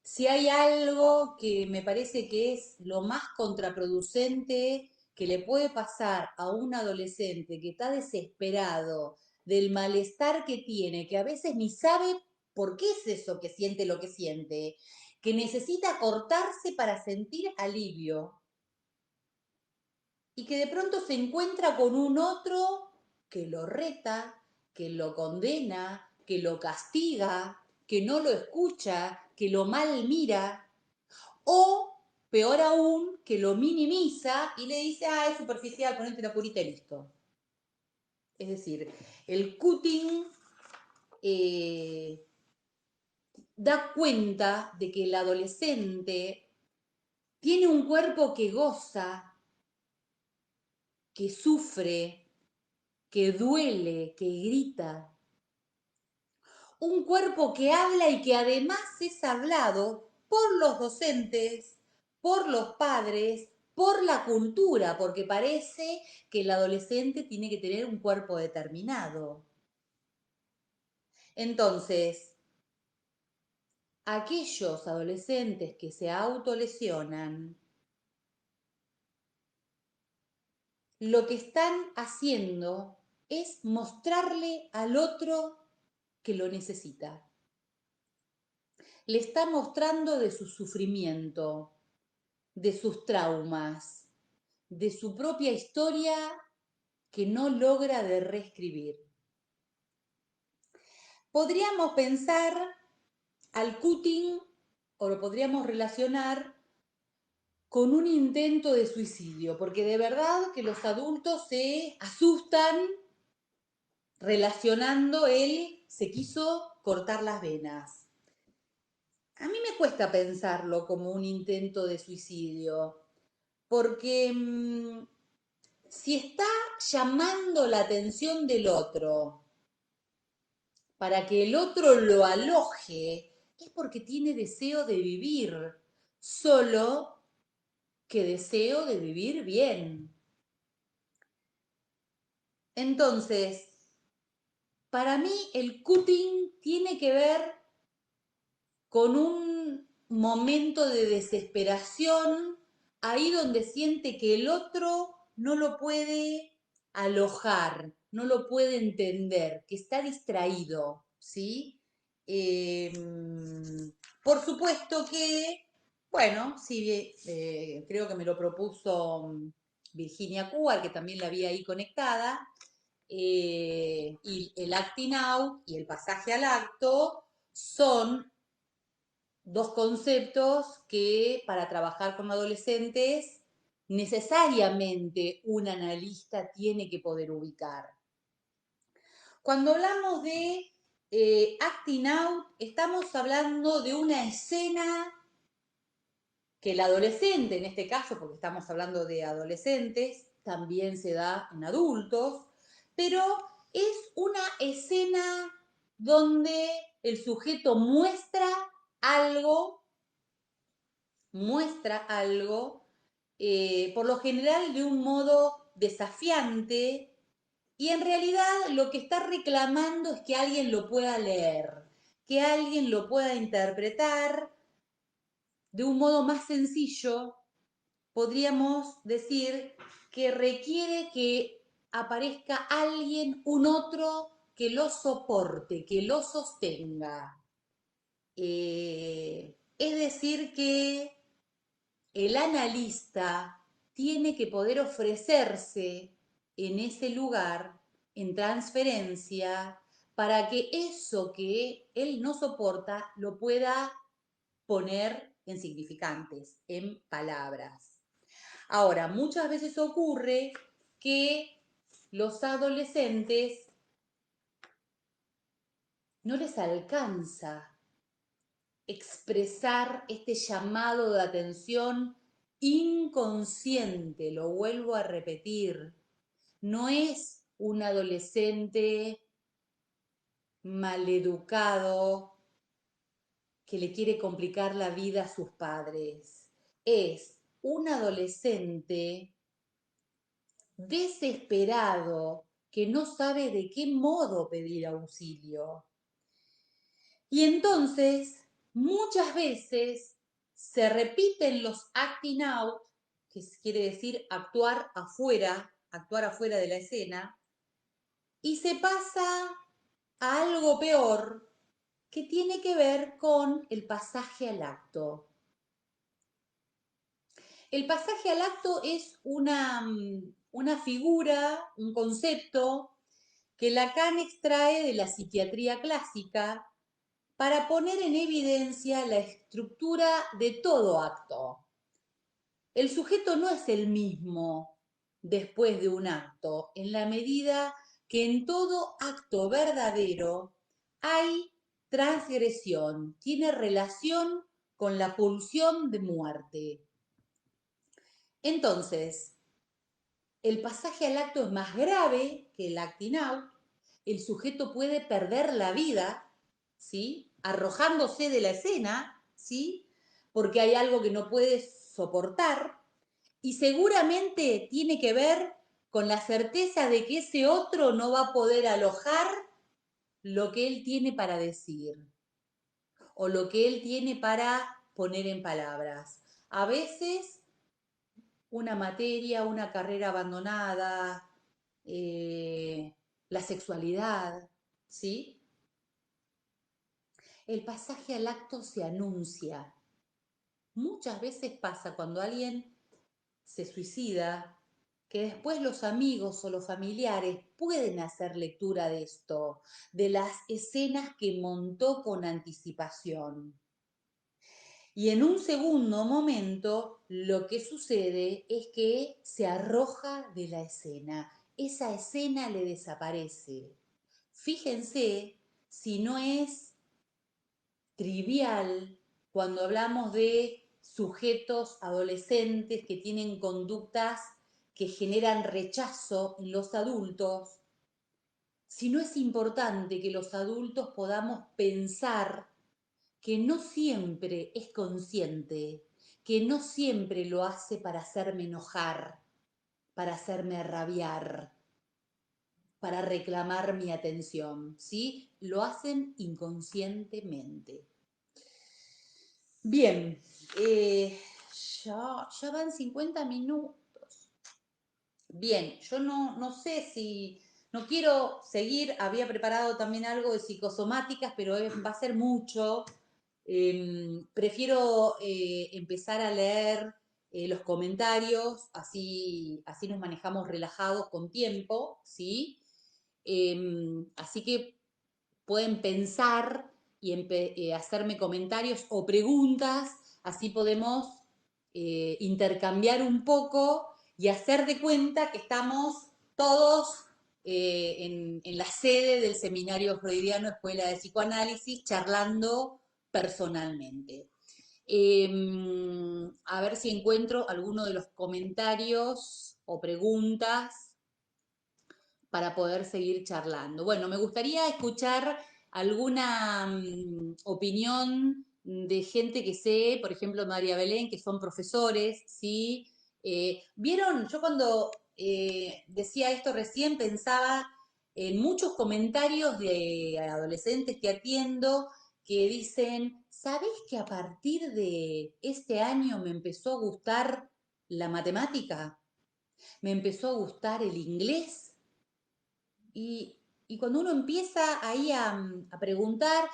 si hay algo que me parece que es lo más contraproducente que le puede pasar a un adolescente que está desesperado del malestar que tiene, que a veces ni sabe por qué es eso que siente lo que siente, que necesita cortarse para sentir alivio y que de pronto se encuentra con un otro que lo reta, que lo condena, que lo castiga, que no lo escucha, que lo mal mira, o peor aún, que lo minimiza y le dice, ah, es superficial, ponete la curita y listo. Es decir, el cutting da cuenta de que el adolescente tiene un cuerpo que goza, que sufre, que duele, que grita. Un cuerpo que habla y que además es hablado por los docentes, por los padres, por la cultura, porque parece que el adolescente tiene que tener un cuerpo determinado. Entonces, aquellos adolescentes que se autolesionan, lo que están haciendo es mostrarle al otro que lo necesita. Le está mostrando de su sufrimiento, de sus traumas, de su propia historia que no logra de reescribir. Podríamos pensar al cutting o lo podríamos relacionar con un intento de suicidio, porque de verdad que los adultos se asustan relacionando él se quiso cortar las venas. A mí me cuesta pensarlo como un intento de suicidio, porque si está llamando la atención del otro para que el otro lo aloje, es porque tiene deseo de vivir, solo que deseo de vivir bien. Entonces, para mí el cutting tiene que ver con un momento de desesperación, ahí donde siente que el otro no lo puede alojar, no lo puede entender, que está distraído, ¿sí? Eh, por supuesto que, bueno, sí, creo que me lo propuso Virginia Cuar, que también la había ahí conectada, y el acting out y el pasaje al acto son dos conceptos que para trabajar con adolescentes necesariamente un analista tiene que poder ubicar. Cuando hablamos de acting out, estamos hablando de una escena que el adolescente, en este caso, porque estamos hablando de adolescentes, también se da en adultos, pero es una escena donde el sujeto muestra algo, por lo general de un modo desafiante, y en realidad lo que está reclamando es que alguien lo pueda leer, que alguien lo pueda interpretar de un modo más sencillo. Podríamos decir que requiere que aparezca alguien, un otro, que lo soporte, que lo sostenga. Es decir, que el analista tiene que poder ofrecerse en ese lugar, en transferencia, para que eso que él no soporta lo pueda poner en significantes, en palabras. Ahora, muchas veces ocurre que los adolescentes no les alcanza expresar este llamado de atención inconsciente, lo vuelvo a repetir, no es un adolescente maleducado que le quiere complicar la vida a sus padres, es un adolescente desesperado que no sabe de qué modo pedir auxilio. Y entonces, muchas veces se repiten los acting out, que quiere decir actuar afuera de la escena, y se pasa a algo peor que tiene que ver con el pasaje al acto. El pasaje al acto es una figura, un concepto que Lacan extrae de la psiquiatría clásica para poner en evidencia la estructura de todo acto. El sujeto no es el mismo después de un acto, en la medida que en todo acto verdadero hay transgresión, tiene relación con la pulsión de muerte. Entonces, El pasaje al acto es más grave que el acting out. El sujeto puede perder la vida, ¿sí? Arrojándose de la escena, ¿sí? Porque hay algo que no puede soportar y seguramente tiene que ver con la certeza de que ese otro no va a poder alojar lo que él tiene para decir o lo que él tiene para poner en palabras. A veces una materia, una carrera abandonada, la sexualidad, ¿sí? El pasaje al acto se anuncia. Muchas veces pasa cuando alguien se suicida, que después los amigos o los familiares pueden hacer lectura de esto, de las escenas que montó con anticipación. Y en un segundo momento lo que sucede es que se arroja de la escena. Esa escena le desaparece. Fíjense si no es trivial cuando hablamos de sujetos adolescentes que tienen conductas que generan rechazo en los adultos, si no es importante que los adultos podamos pensar que no siempre es consciente, que no siempre lo hace para hacerme enojar, para hacerme rabiar, para reclamar mi atención, ¿sí? Lo hacen inconscientemente. Bien, ya van 50 minutos. Bien, yo no sé si, no quiero seguir, había preparado también algo de psicosomáticas, pero va a ser mucho. Prefiero empezar a leer los comentarios, así nos manejamos relajados con tiempo, ¿sí? Así que pueden pensar y hacerme comentarios o preguntas, así podemos intercambiar un poco y hacer de cuenta que estamos todos en la sede del Seminario Freudiano Escuela de Psicoanálisis charlando personalmente. A ver si encuentro alguno de los comentarios o preguntas para poder seguir charlando. Bueno, me gustaría escuchar alguna opinión de gente que sé, por ejemplo, María Belén, que son profesores, ¿sí? ¿Vieron? Yo cuando decía esto recién pensaba en muchos comentarios de adolescentes que atiendo que dicen, ¿sabés que a partir de este año me empezó a gustar la matemática? Me empezó a gustar el inglés y cuando uno empieza ahí a preguntar,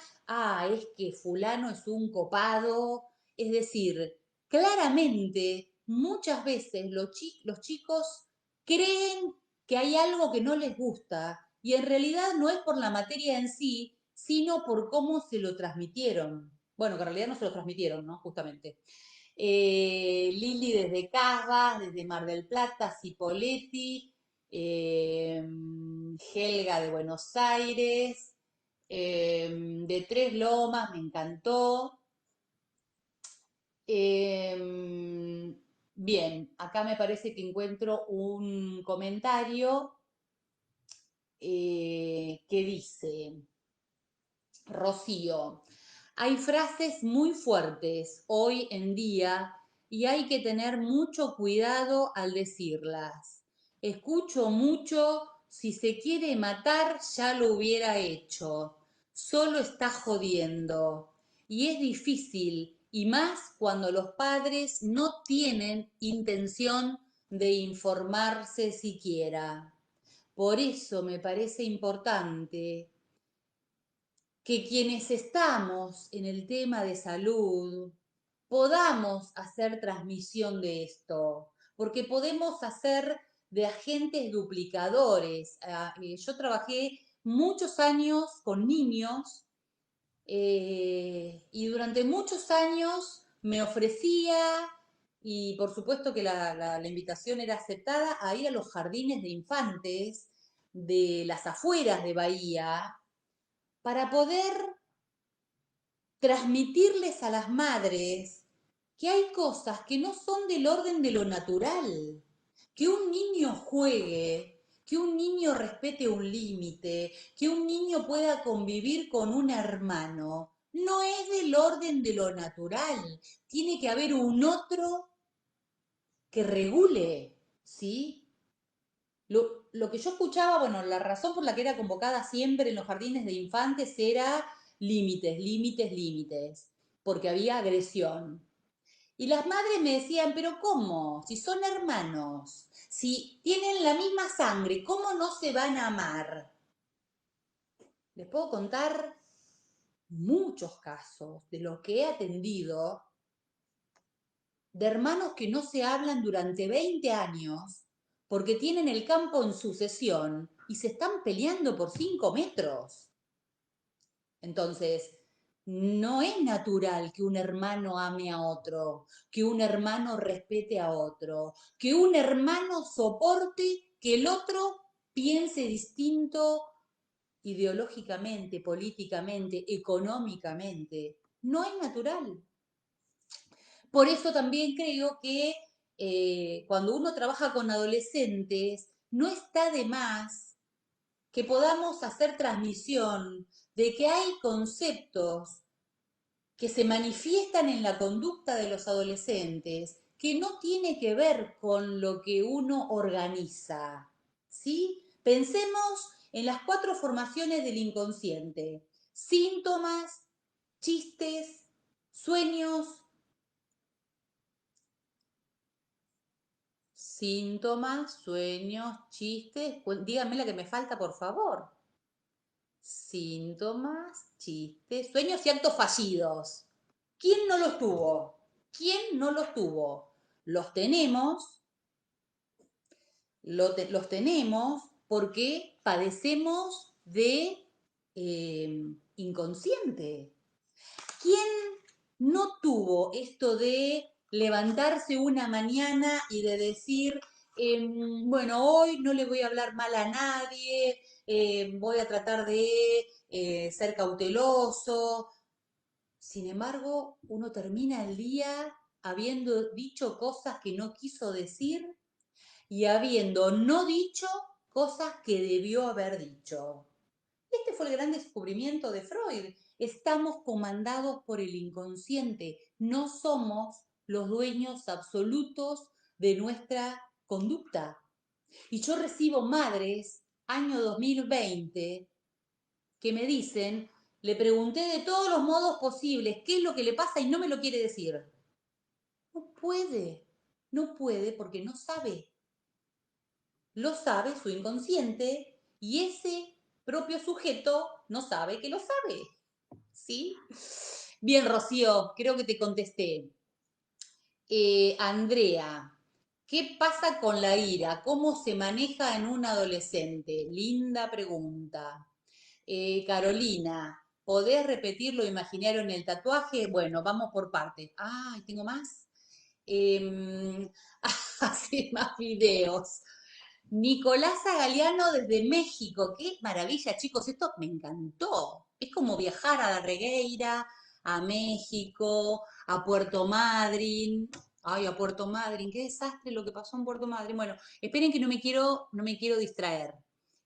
es que fulano es un copado, es decir, claramente muchas veces los chicos creen que hay algo que no les gusta y en realidad no es por la materia en sí, sino por cómo se lo transmitieron. Bueno, que en realidad no se lo transmitieron, ¿no? Justamente. Lili desde Casbah, desde Mar del Plata, Cipolletti, eh, Helga de Buenos Aires, de Tres Lomas, me encantó. Bien, acá me parece que encuentro un comentario que dice, Rocío, hay frases muy fuertes hoy en día y hay que tener mucho cuidado al decirlas. Escucho mucho, si se quiere matar ya lo hubiera hecho, solo está jodiendo. Y es difícil, y más cuando los padres no tienen intención de informarse siquiera. Por eso me parece importante que quienes estamos en el tema de salud podamos hacer transmisión de esto, porque podemos hacer de agentes duplicadores. Yo trabajé muchos años con niños y durante muchos años me ofrecía, y por supuesto que la invitación era aceptada, a ir a los jardines de infantes de las afueras de Bahía para poder transmitirles a las madres que hay cosas que no son del orden de lo natural, que un niño juegue, que un niño respete un límite, que un niño pueda convivir con un hermano, no es del orden de lo natural. Tiene que haber un otro que regule, ¿sí? Lo que yo escuchaba, bueno, la razón por la que era convocada siempre en los jardines de infantes era límites, límites, límites, porque había agresión. Y las madres me decían, pero ¿cómo? Si son hermanos, si tienen la misma sangre, ¿cómo no se van a amar? Les puedo contar muchos casos de los que he atendido de hermanos que no se hablan durante 20 años porque tienen el campo en sucesión y se están peleando por 5 metros. Entonces, no es natural que un hermano ame a otro, que un hermano respete a otro, que un hermano soporte que el otro piense distinto ideológicamente, políticamente, económicamente. No es natural. Por eso también creo que cuando uno trabaja con adolescentes, no está de más que podamos hacer transmisión de que hay conceptos que se manifiestan en la conducta de los adolescentes que no tiene que ver con lo que uno organiza, ¿sí? Pensemos en las 4 formaciones del inconsciente: síntomas, chistes, sueños, síntomas, sueños, chistes. Díganme la que me falta, por favor. Síntomas, chistes, sueños y actos fallidos. ¿Quién no los tuvo? ¿Quién no los tuvo? Los tenemos, los tenemos porque padecemos de inconsciente. ¿Quién no tuvo esto de levantarse una mañana y de decir, bueno, hoy no le voy a hablar mal a nadie, voy a tratar de ser cauteloso? Sin embargo, uno termina el día habiendo dicho cosas que no quiso decir y habiendo no dicho cosas que debió haber dicho. Este fue el gran descubrimiento de Freud. Estamos comandados por el inconsciente, no somos los dueños absolutos de nuestra conducta. Y yo recibo madres, año 2020, que me dicen, le pregunté de todos los modos posibles qué es lo que le pasa y no me lo quiere decir. No puede, no puede porque no sabe. Lo sabe su inconsciente y ese propio sujeto no sabe que lo sabe. ¿Sí? Bien, Rocío, creo que te contesté. Andrea, ¿qué pasa con la ira? ¿Cómo se maneja en un adolescente? Linda pregunta. Carolina, ¿podés repetir lo imaginario en el tatuaje? Bueno, vamos por partes. Ah, ¿tengo más? Eh, hace más videos. Nicolasa Galeano desde México. Qué maravilla, chicos. Esto me encantó. Es como viajar a la Regueira, a México, a Puerto Madryn. Ay, a Puerto Madryn, qué desastre lo que pasó en Puerto Madryn. Bueno, esperen que no me quiero distraer.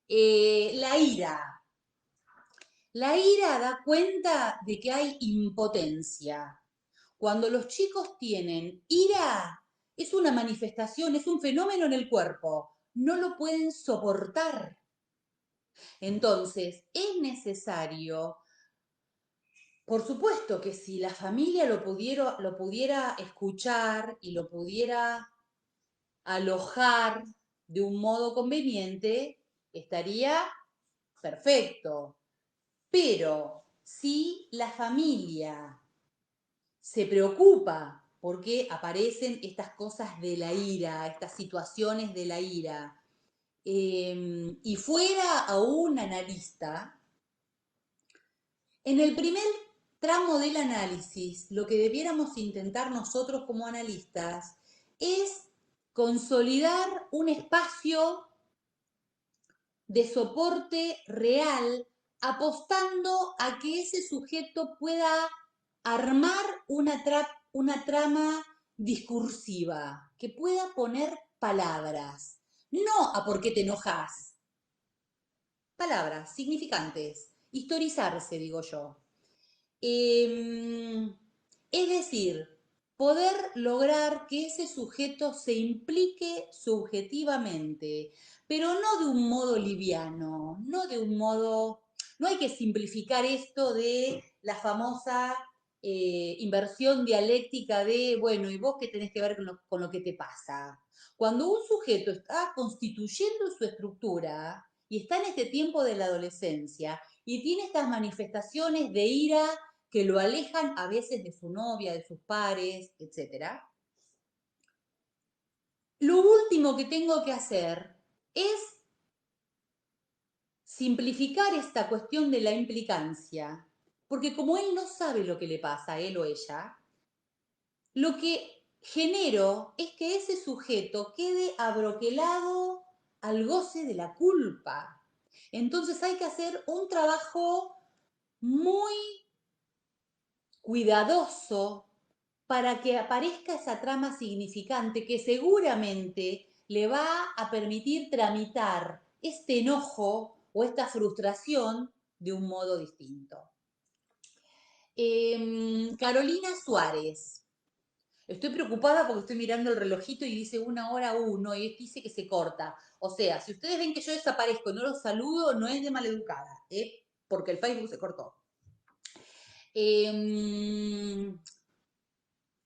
La ira. La ira da cuenta de que hay impotencia. Cuando los chicos tienen ira, es una manifestación, es un fenómeno en el cuerpo. No lo pueden soportar. Entonces, es necesario, por supuesto que si la familia lo pudiera escuchar y lo pudiera alojar de un modo conveniente, estaría perfecto. Pero si la familia se preocupa porque aparecen estas cosas de la ira, estas situaciones de la ira, y fuera a un analista, en el primer tramo del análisis, lo que debiéramos intentar nosotros como analistas es consolidar un espacio de soporte real, apostando a que ese sujeto pueda armar una trama discursiva, que pueda poner palabras, no a por qué te enojas. Palabras, significantes, historizarse, digo yo. Es decir, poder lograr que ese sujeto se implique subjetivamente, pero no de un modo liviano, no de un modo, no hay que simplificar esto de la famosa inversión dialéctica de, bueno, ¿y vos qué tenés que ver con lo que te pasa? Cuando un sujeto está constituyendo su estructura y está en este tiempo de la adolescencia y tiene estas manifestaciones de ira que lo alejan a veces de su novia, de sus pares, etc. Lo último que tengo que hacer es simplificar esta cuestión de la implicancia, porque como él no sabe lo que le pasa a él o ella, lo que genero es que ese sujeto quede abroquelado al goce de la culpa. Entonces hay que hacer un trabajo muy cuidadoso para que aparezca esa trama significante que seguramente le va a permitir tramitar este enojo o esta frustración de un modo distinto. Carolina Suárez. Estoy preocupada porque estoy mirando el relojito y dice 1:01 y dice que se corta. O sea, si ustedes ven que yo desaparezco y no los saludo, no es de maleducada, porque el Facebook se cortó.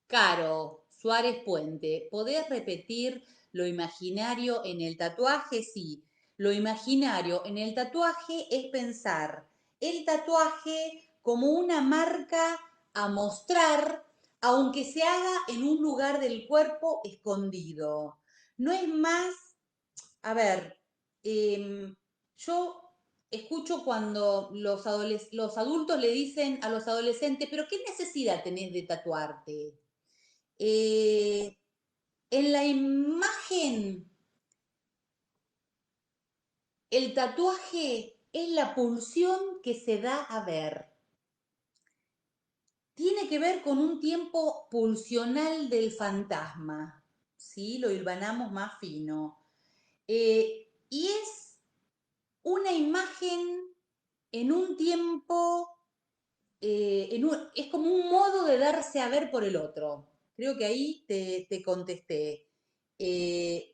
Caro, Suárez Puente, ¿podés repetir lo imaginario en el tatuaje? Sí, lo imaginario en el tatuaje es pensar el tatuaje como una marca a mostrar, aunque se haga en un lugar del cuerpo escondido. No es más, a ver, yo escucho cuando los adultos le dicen a los adolescentes, pero ¿qué necesidad tenés de tatuarte? Eh, en la imagen, el tatuaje es la pulsión que se da a ver. Tiene que ver con un tiempo pulsional del fantasma, ¿sí? Lo hilvanamos más fino. Y es una imagen en un tiempo, es como un modo de darse a ver por el otro. Creo que ahí te contesté.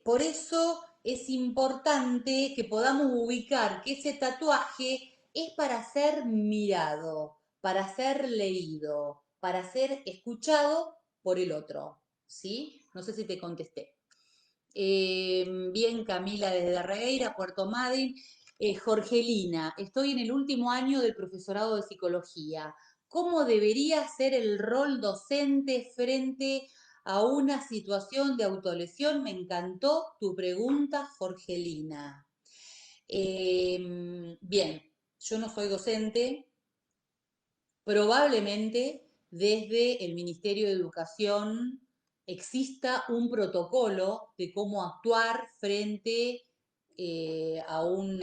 Por eso es importante que podamos ubicar que ese tatuaje es para ser mirado, para ser leído, para ser escuchado por el otro. ¿Sí? No sé si te contesté. Bien, Camila desde Regueira, Puerto Madryn. Jorgelina, estoy en el último año del profesorado de psicología. ¿Cómo debería ser el rol docente frente a una situación de autolesión? Me encantó tu pregunta, Jorgelina. Bien, yo no soy docente, probablemente desde el Ministerio de Educación exista un protocolo de cómo actuar frente a un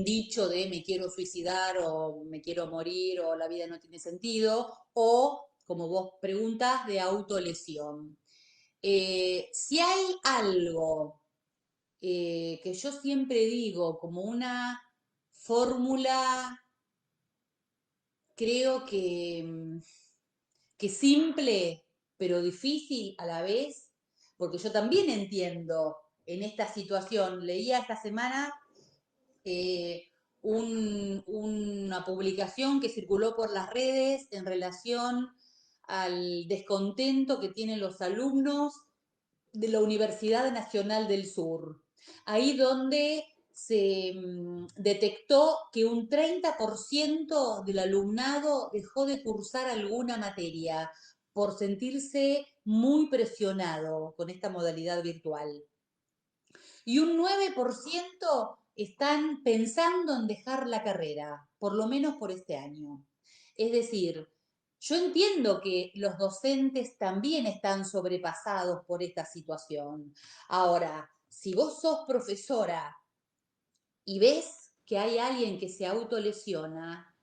dicho de me quiero suicidar o me quiero morir o la vida no tiene sentido, o, como vos preguntás, de autolesión. Si hay algo que yo siempre digo como una fórmula, creo que simple, pero difícil a la vez, porque yo también entiendo en esta situación, leía esta semana una publicación que circuló por las redes en relación al descontento que tienen los alumnos de la Universidad Nacional del Sur, ahí donde se detectó que un 30% del alumnado dejó de cursar alguna materia por sentirse muy presionado con esta modalidad virtual. Y un 9% están pensando en dejar la carrera, por lo menos por este año. Es decir, yo entiendo que los docentes también están sobrepasados por esta situación. Ahora, si vos sos profesora y ves que hay alguien que se autolesiona,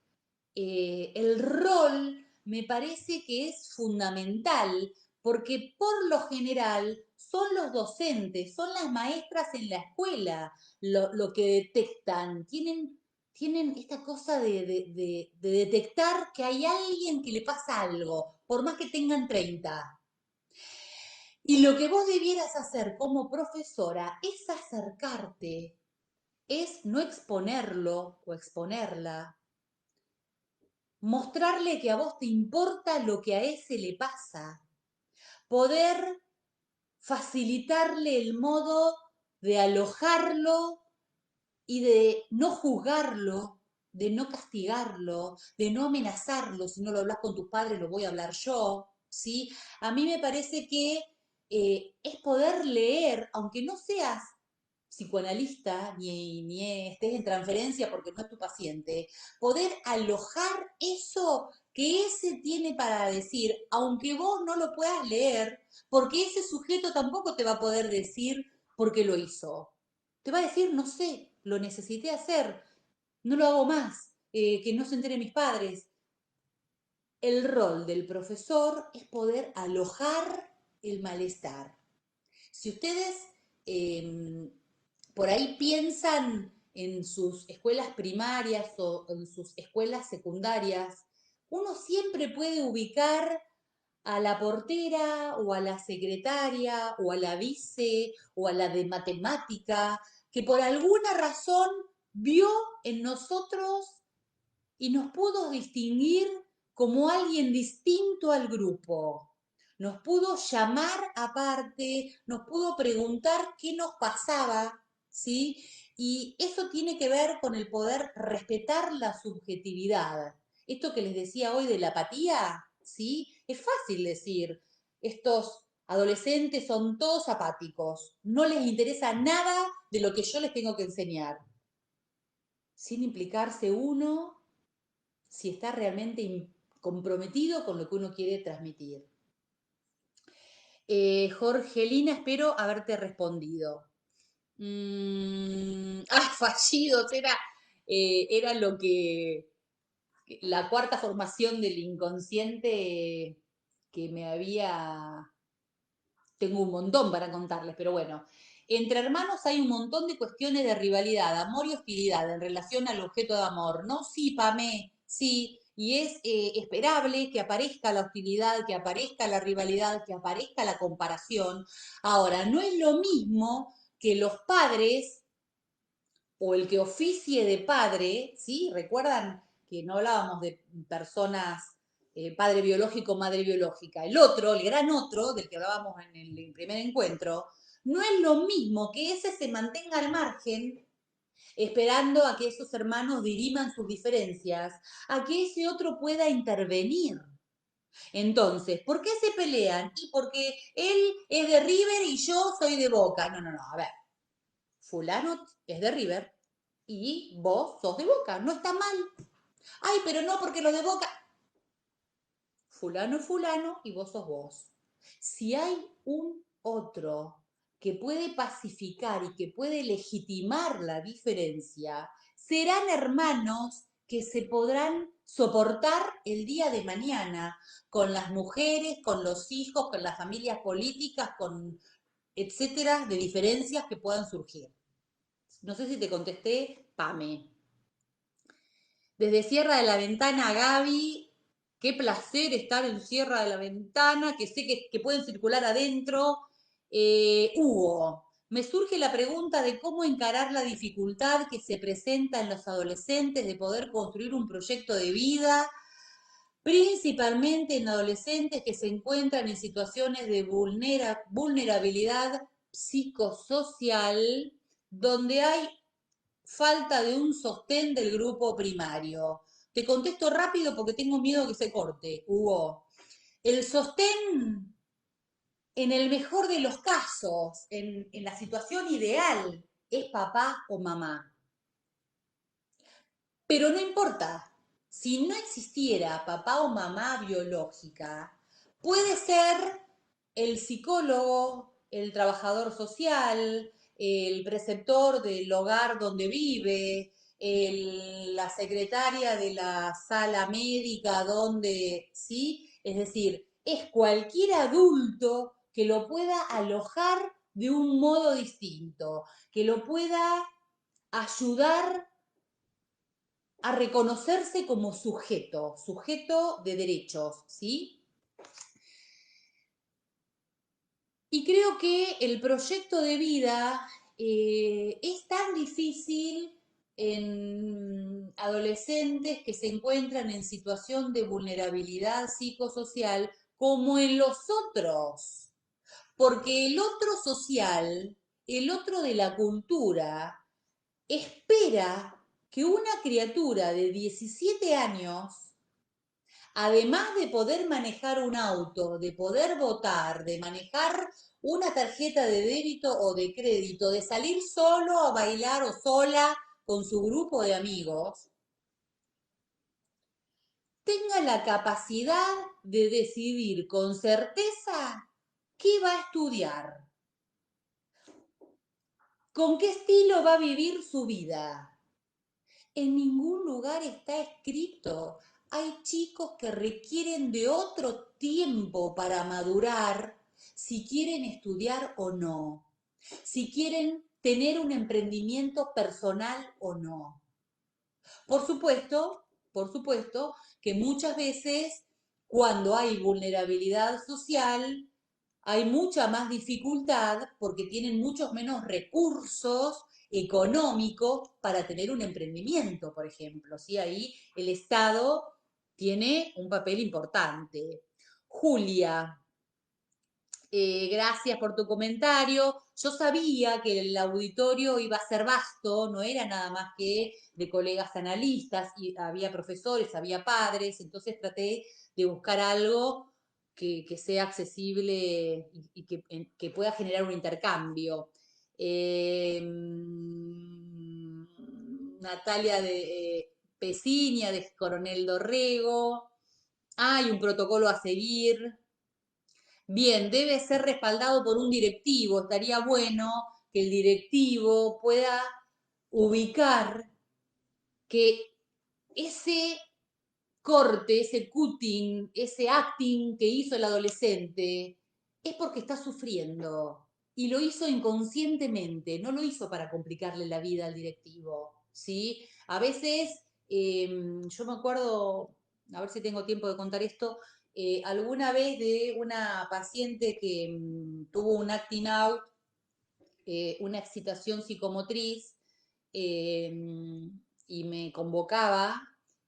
el rol me parece que es fundamental porque por lo general son los docentes, son las maestras en la escuela lo que detectan. Tienen esta cosa de detectar que hay alguien que le pasa algo, por más que tengan 30. Y lo que vos debieras hacer como profesora es acercarte, es no exponerlo o exponerla, mostrarle que a vos te importa lo que a ese le pasa, poder facilitarle el modo de alojarlo y de no juzgarlo, de no castigarlo, de no amenazarlo. Si no lo hablas con tus padres, lo voy a hablar yo, ¿sí? A mí me parece que es poder leer, aunque no seas psicoanalista ni estés en transferencia porque no es tu paciente, poder alojar eso que ese tiene para decir, aunque vos no lo puedas leer, porque ese sujeto tampoco te va a poder decir por qué lo hizo. Te va a decir, no sé, lo necesité hacer, no lo hago más, que no se enteren mis padres. El rol del profesor es poder alojar el malestar. Si ustedes por ahí piensan en sus escuelas primarias o en sus escuelas secundarias, uno siempre puede ubicar a la portera o a la secretaria o a la vice o a la de matemática que por alguna razón vio en nosotros y nos pudo distinguir como alguien distinto al grupo. Nos pudo llamar aparte, nos pudo preguntar qué nos pasaba, ¿sí? Y eso tiene que ver con el poder respetar la subjetividad. Esto que les decía hoy de la apatía, ¿sí? Es fácil decir, estos adolescentes son todos apáticos, no les interesa nada de lo que yo les tengo que enseñar, sin implicarse uno si está realmente comprometido con lo que uno quiere transmitir. Jorgelina, espero haberte respondido. Fallidos, era lo que la cuarta formación del inconsciente que me había. Tengo un montón para contarles, pero bueno. Entre hermanos hay un montón de cuestiones de rivalidad, amor y hostilidad en relación al objeto de amor, ¿no? Sí, Pamé, sí. Y es esperable que aparezca la hostilidad, que aparezca la rivalidad, que aparezca la comparación. Ahora, no es lo mismo que los padres o el que oficie de padre, ¿sí? ¿Recuerdan que no hablábamos de personas, padre biológico, madre biológica? El otro, el gran otro, del que hablábamos en el primer encuentro, no es lo mismo que ese se mantenga al margen, esperando a que esos hermanos diriman sus diferencias, a que ese otro pueda intervenir. Entonces, ¿por qué se pelean? Y porque él es de River y yo soy de Boca. No, no, no, a ver, fulano es de River y vos sos de Boca, no está mal. Ay, pero no, porque los de Boca, fulano es fulano y vos sos vos. Si hay un otro que puede pacificar y que puede legitimar la diferencia, serán hermanos que se podrán soportar el día de mañana con las mujeres, con los hijos, con las familias políticas, con etcétera, de diferencias que puedan surgir. No sé si te contesté, Pame. Desde Sierra de la Ventana, Gaby, qué placer estar en Sierra de la Ventana, que sé que pueden circular adentro. Hugo, me surge la pregunta de cómo encarar la dificultad que se presenta en los adolescentes de poder construir un proyecto de vida, principalmente en adolescentes que se encuentran en situaciones de vulnerabilidad psicosocial, donde hay falta de un sostén del grupo primario. Te contesto rápido porque tengo miedo que se corte, Hugo. El sostén, en el mejor de los casos, en la situación ideal, es papá o mamá. Pero no importa, si no existiera papá o mamá biológica, puede ser el psicólogo, el trabajador social, el preceptor del hogar donde vive, la secretaria de la sala médica donde, ¿sí? Es decir, es cualquier adulto que lo pueda alojar de un modo distinto, que lo pueda ayudar a reconocerse como sujeto, sujeto de derechos, ¿sí? Y creo que el proyecto de vida es tan difícil en adolescentes que se encuentran en situación de vulnerabilidad psicosocial como en los otros, porque el otro social, el otro de la cultura, espera que una criatura de 17 años, además de poder manejar un auto, de poder votar, de manejar una tarjeta de débito o de crédito, de salir solo a bailar o sola con su grupo de amigos, tenga la capacidad de decidir con certeza qué va a estudiar, con qué estilo va a vivir su vida. En ningún lugar está escrito. Hay chicos que requieren de otro tiempo para madurar si quieren estudiar o no, si quieren tener un emprendimiento personal o no. Por supuesto que muchas veces cuando hay vulnerabilidad social hay mucha más dificultad porque tienen muchos menos recursos económicos para tener un emprendimiento, por ejemplo. ¿Sí? Ahí el Estado tiene un papel importante. Julia, gracias por tu comentario. Yo sabía que el auditorio iba a ser vasto, no era nada más que de colegas analistas, y había profesores, había padres, entonces traté de buscar algo que sea accesible y que pueda generar un intercambio. Natalia de Pesinia, de Coronel Dorrego. Hay un protocolo a seguir. Bien, debe ser respaldado por un directivo. Estaría bueno que el directivo pueda ubicar que ese corte, ese cutting, ese acting que hizo el adolescente es porque está sufriendo y lo hizo inconscientemente, no lo hizo para complicarle la vida al directivo, ¿sí? A veces, yo me acuerdo, a ver si tengo tiempo de contar esto, alguna vez de una paciente que tuvo un acting out, una excitación psicomotriz, eh, y me convocaba,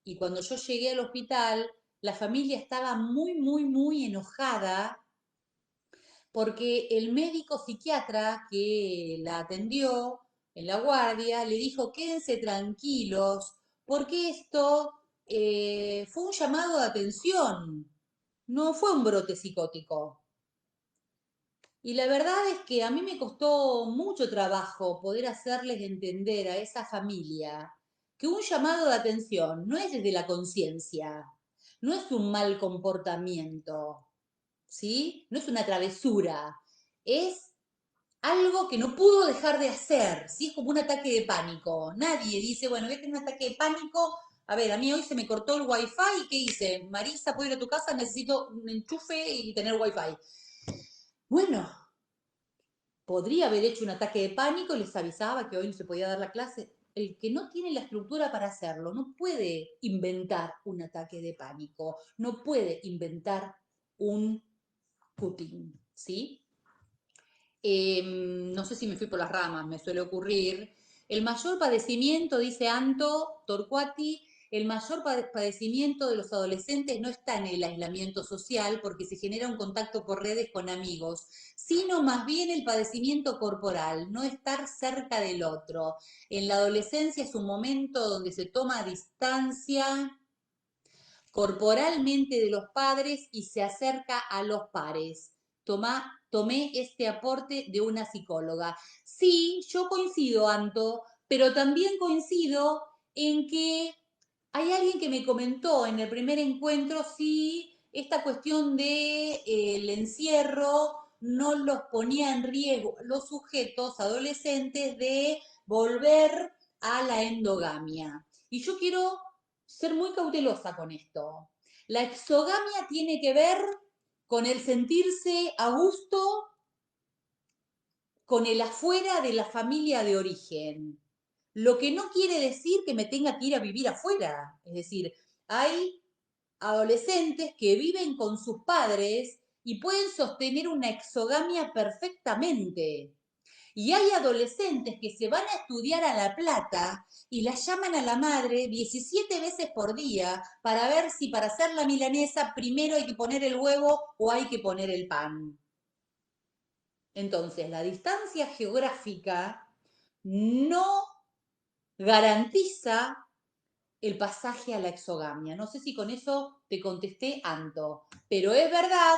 y cuando yo llegué al hospital, la familia estaba muy, muy, muy enojada porque el médico psiquiatra que la atendió en la guardia le dijo, quédense tranquilos, porque esto fue un llamado de atención, no fue un brote psicótico. Y la verdad es que a mí me costó mucho trabajo poder hacerles entender a esa familia que un llamado de atención no es desde la conciencia, no es un mal comportamiento, ¿sí? No es una travesura, es algo que no pudo dejar de hacer, ¿sí? Es como un ataque de pánico. Nadie dice, bueno, voy a tener un ataque de pánico. A ver, a mí hoy se me cortó el wifi, ¿qué hice? Marisa, ¿puedo ir a tu casa? Necesito un enchufe y tener wifi. Bueno, podría haber hecho un ataque de pánico y les avisaba que hoy no se podía dar la clase. El que no tiene la estructura para hacerlo no puede inventar un ataque de pánico, no puede inventar un Putin, ¿sí? No sé si me fui por las ramas, me suele ocurrir. El mayor padecimiento, dice Anto Torcuati, el mayor padecimiento de los adolescentes no está en el aislamiento social porque se genera un contacto por redes con amigos, sino más bien el padecimiento corporal, no estar cerca del otro. En la adolescencia es un momento donde se toma distancia corporalmente de los padres y se acerca a los pares. Tomé este aporte de una psicóloga. Sí, yo coincido, Anto, pero también coincido en que hay alguien que me comentó en el primer encuentro si esta cuestión de el encierro no los ponía en riesgo los sujetos adolescentes de volver a la endogamia. Y yo quiero ser muy cautelosa con esto. La exogamia tiene que ver con el sentirse a gusto con el afuera de la familia de origen. Lo que no quiere decir que me tenga que ir a vivir afuera. Es decir, hay adolescentes que viven con sus padres y pueden sostener una exogamia perfectamente. Y hay adolescentes que se van a estudiar a La Plata y la llaman a la madre 17 veces por día para ver si para hacer la milanesa primero hay que poner el huevo o hay que poner el pan. Entonces, la distancia geográfica no garantiza el pasaje a la exogamia. No sé si con eso te contesté, Anto, pero es verdad,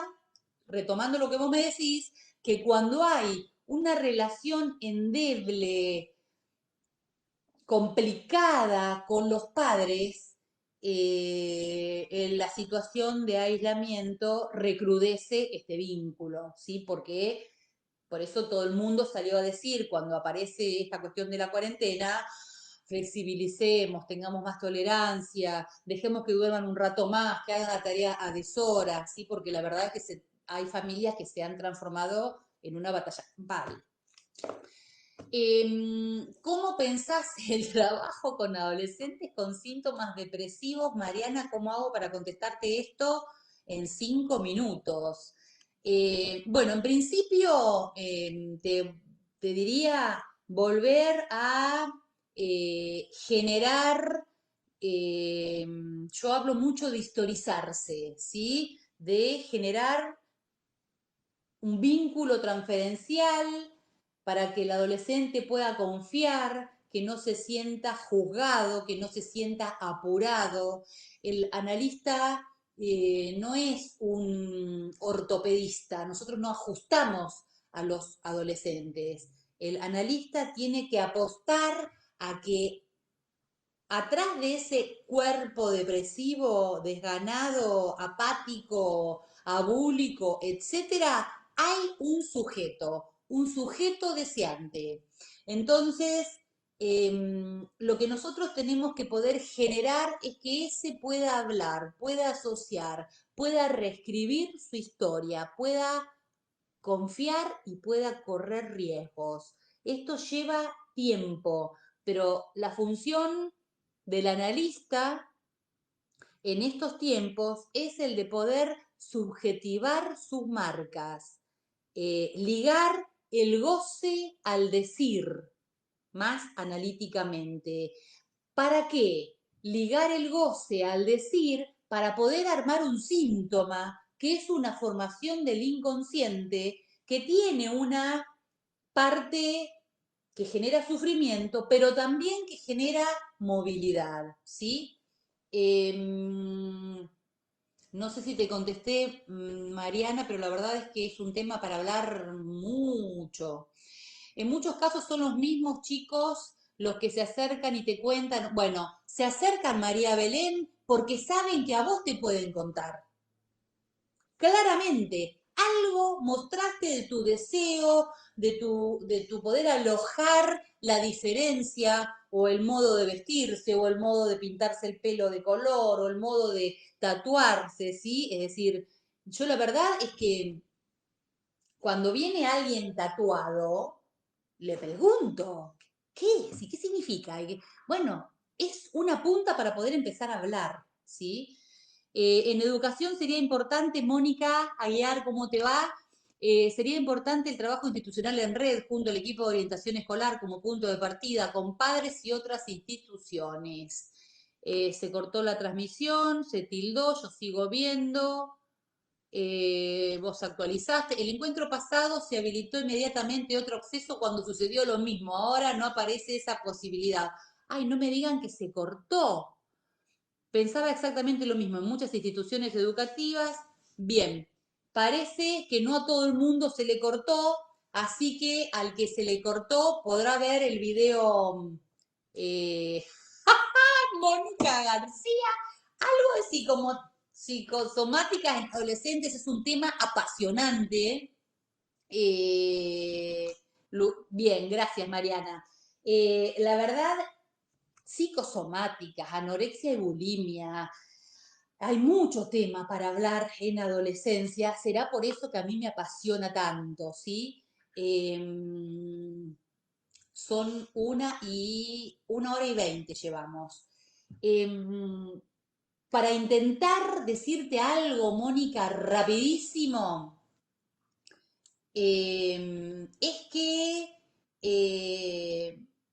retomando lo que vos me decís, que cuando hay una relación endeble, complicada con los padres, la situación de aislamiento recrudece este vínculo, ¿sí? Porque por eso todo el mundo salió a decir cuando aparece esta cuestión de la cuarentena, flexibilicemos, tengamos más tolerancia, dejemos que duerman un rato más, que hagan la tarea a deshora, ¿sí? Porque la verdad es que hay familias que se han transformado en una batalla campal. ¿Cómo pensás el trabajo con adolescentes con síntomas depresivos? Mariana, ¿cómo hago para contestarte esto en 5 minutos? Bueno, en principio te diría volver a generar, yo hablo mucho de historizarse, ¿sí? De generar un vínculo transferencial para que el adolescente pueda confiar, que no se sienta juzgado, que no se sienta apurado. El analista no es un ortopedista, nosotros no ajustamos a los adolescentes. El analista tiene que apostar a que atrás de ese cuerpo depresivo, desganado, apático, abúlico, etcétera, hay un sujeto deseante. Entonces, lo que nosotros tenemos que poder generar es que ese pueda hablar, pueda asociar, pueda reescribir su historia, pueda confiar y pueda correr riesgos. Esto lleva tiempo, pero la función del analista en estos tiempos es el de poder subjetivar sus marcas, ligar el goce al decir, más analíticamente. ¿Para qué? Ligar el goce al decir para poder armar un síntoma que es una formación del inconsciente que tiene una parte que genera sufrimiento, pero también que genera movilidad, ¿sí? No sé si te contesté, Mariana, pero la verdad es que es un tema para hablar mucho. En muchos casos son los mismos chicos los que se acercan y te cuentan, bueno, se acercan María Belén porque saben que a vos te pueden contar. Claramente, algo mostraste de tu deseo, de tu poder alojar la diferencia o el modo de vestirse o el modo de pintarse el pelo de color o el modo de tatuarse, ¿sí? Es decir, yo la verdad es que cuando viene alguien tatuado, le pregunto, ¿qué es? ¿Y qué significa? Bueno, es una punta para poder empezar a hablar, ¿sí? En educación sería importante, Mónica Aguiar, ¿cómo te va? Sería importante el trabajo institucional en red junto al equipo de orientación escolar como punto de partida con padres y otras instituciones. Se cortó la transmisión, se tildó, yo sigo viendo. Vos actualizaste. El encuentro pasado se habilitó inmediatamente otro acceso cuando sucedió lo mismo. Ahora no aparece esa posibilidad. Ay, no me digan que se cortó. Pensaba exactamente lo mismo en muchas instituciones educativas. Bien, parece que no a todo el mundo se le cortó, así que al que se le cortó podrá ver el video. eh, Mónica García, algo así como psicosomáticas en adolescentes es un tema apasionante. Eh, Bien, gracias Mariana. La verdad, psicosomáticas, anorexia y bulimia, hay mucho tema para hablar en adolescencia, será por eso que a mí me apasiona tanto, ¿sí? Son 1 hora y 20 llevamos. Em, para intentar decirte algo, Mónica, rapidísimo, es que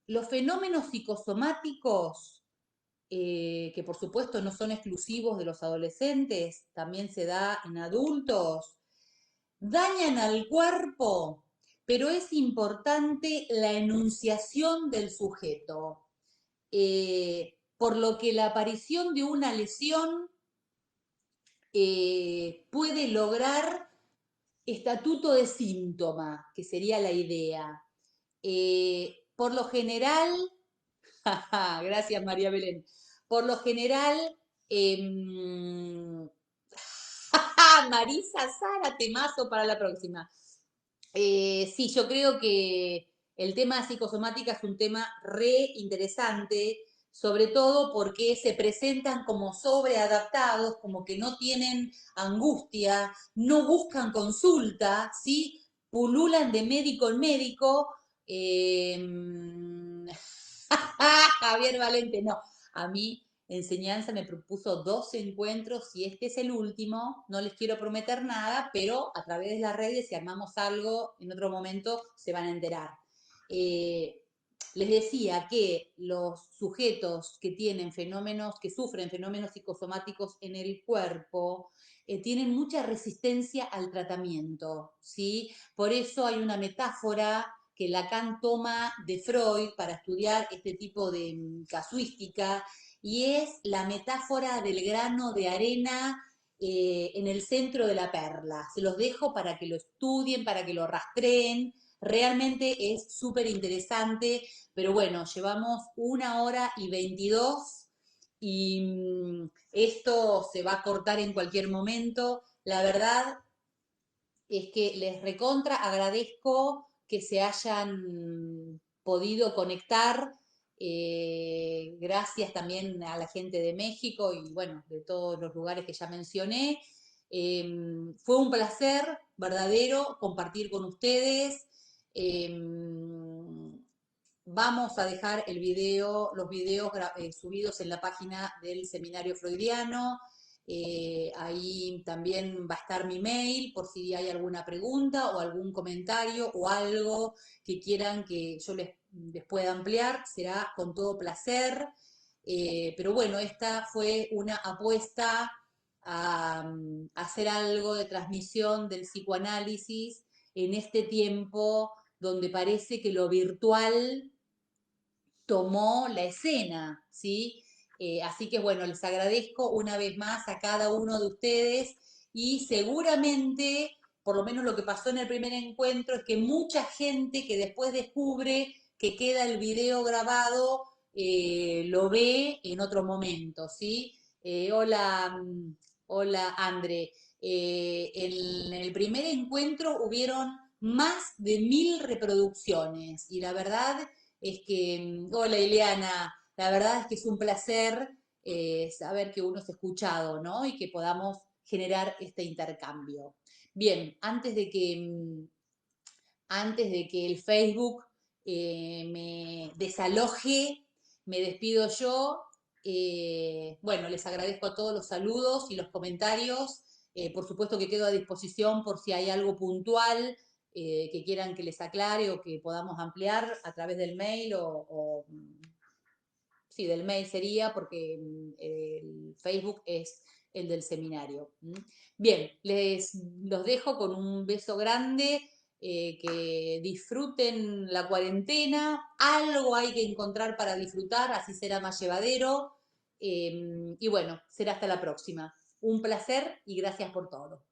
los fenómenos psicosomáticos, que por supuesto no son exclusivos de los adolescentes, también se da en adultos, dañan al cuerpo, pero es importante la enunciación del sujeto, por lo que la aparición de una lesión puede lograr estatuto de síntoma, que sería la idea. Por lo general, gracias María Belén, por lo general, eh, Marisa Sara, temazo para la próxima. Sí, yo creo que el tema psicosomática es un tema re interesante, sobre todo porque se presentan como sobreadaptados, como que no tienen angustia, no buscan consulta, ¿sí? Pululan de médico en médico. eh, Javier Valente, no. A mí enseñanza me propuso 2 encuentros y este es el último. No les quiero prometer nada, pero a través de las redes, si armamos algo en otro momento, se van a enterar. Eh, Les decía que los sujetos que tienen fenómenos, que sufren fenómenos psicosomáticos en el cuerpo, tienen mucha resistencia al tratamiento, ¿sí? Por eso hay una metáfora que Lacan toma de Freud para estudiar este tipo de casuística, y es la metáfora del grano de arena en el centro de la perla. Se los dejo para que lo estudien, para que lo rastreen. Realmente es súper interesante, pero bueno, llevamos 1 hora y 22 y esto se va a cortar en cualquier momento. La verdad es que les recontra agradezco que se hayan podido conectar. Gracias también a la gente de México y bueno, de todos los lugares que ya mencioné. Fue un placer verdadero compartir con ustedes. Eh, Vamos a dejar los videos subidos en la página del Seminario Freudiano. Ahí también va a estar mi mail por si hay alguna pregunta o algún comentario o algo que quieran que yo les pueda ampliar, será con todo placer. Pero bueno, esta fue una apuesta a hacer algo de transmisión del psicoanálisis en este tiempo donde parece que lo virtual tomó la escena, ¿sí? Así que bueno, les agradezco una vez más a cada uno de ustedes y seguramente, por lo menos lo que pasó en el primer encuentro, es que mucha gente que después descubre que queda el video grabado, lo ve en otro momento, ¿sí? Hola André. En el primer encuentro hubieron más de 1000 reproducciones y la verdad es que, hola Ileana, la verdad es que es un placer saber que uno es escuchado, ¿no? Y que podamos generar este intercambio. Bien, antes de que el Facebook me desaloje, me despido yo. Bueno, les agradezco a todos los saludos y los comentarios. Por supuesto que quedo a disposición por si hay algo puntual que quieran que les aclare o que podamos ampliar a través del mail sí, del mail sería porque el Facebook es el del seminario. Bien, los dejo con un beso grande, que disfruten la cuarentena, algo hay que encontrar para disfrutar, así será más llevadero, y bueno, será hasta la próxima. Un placer y gracias por todo.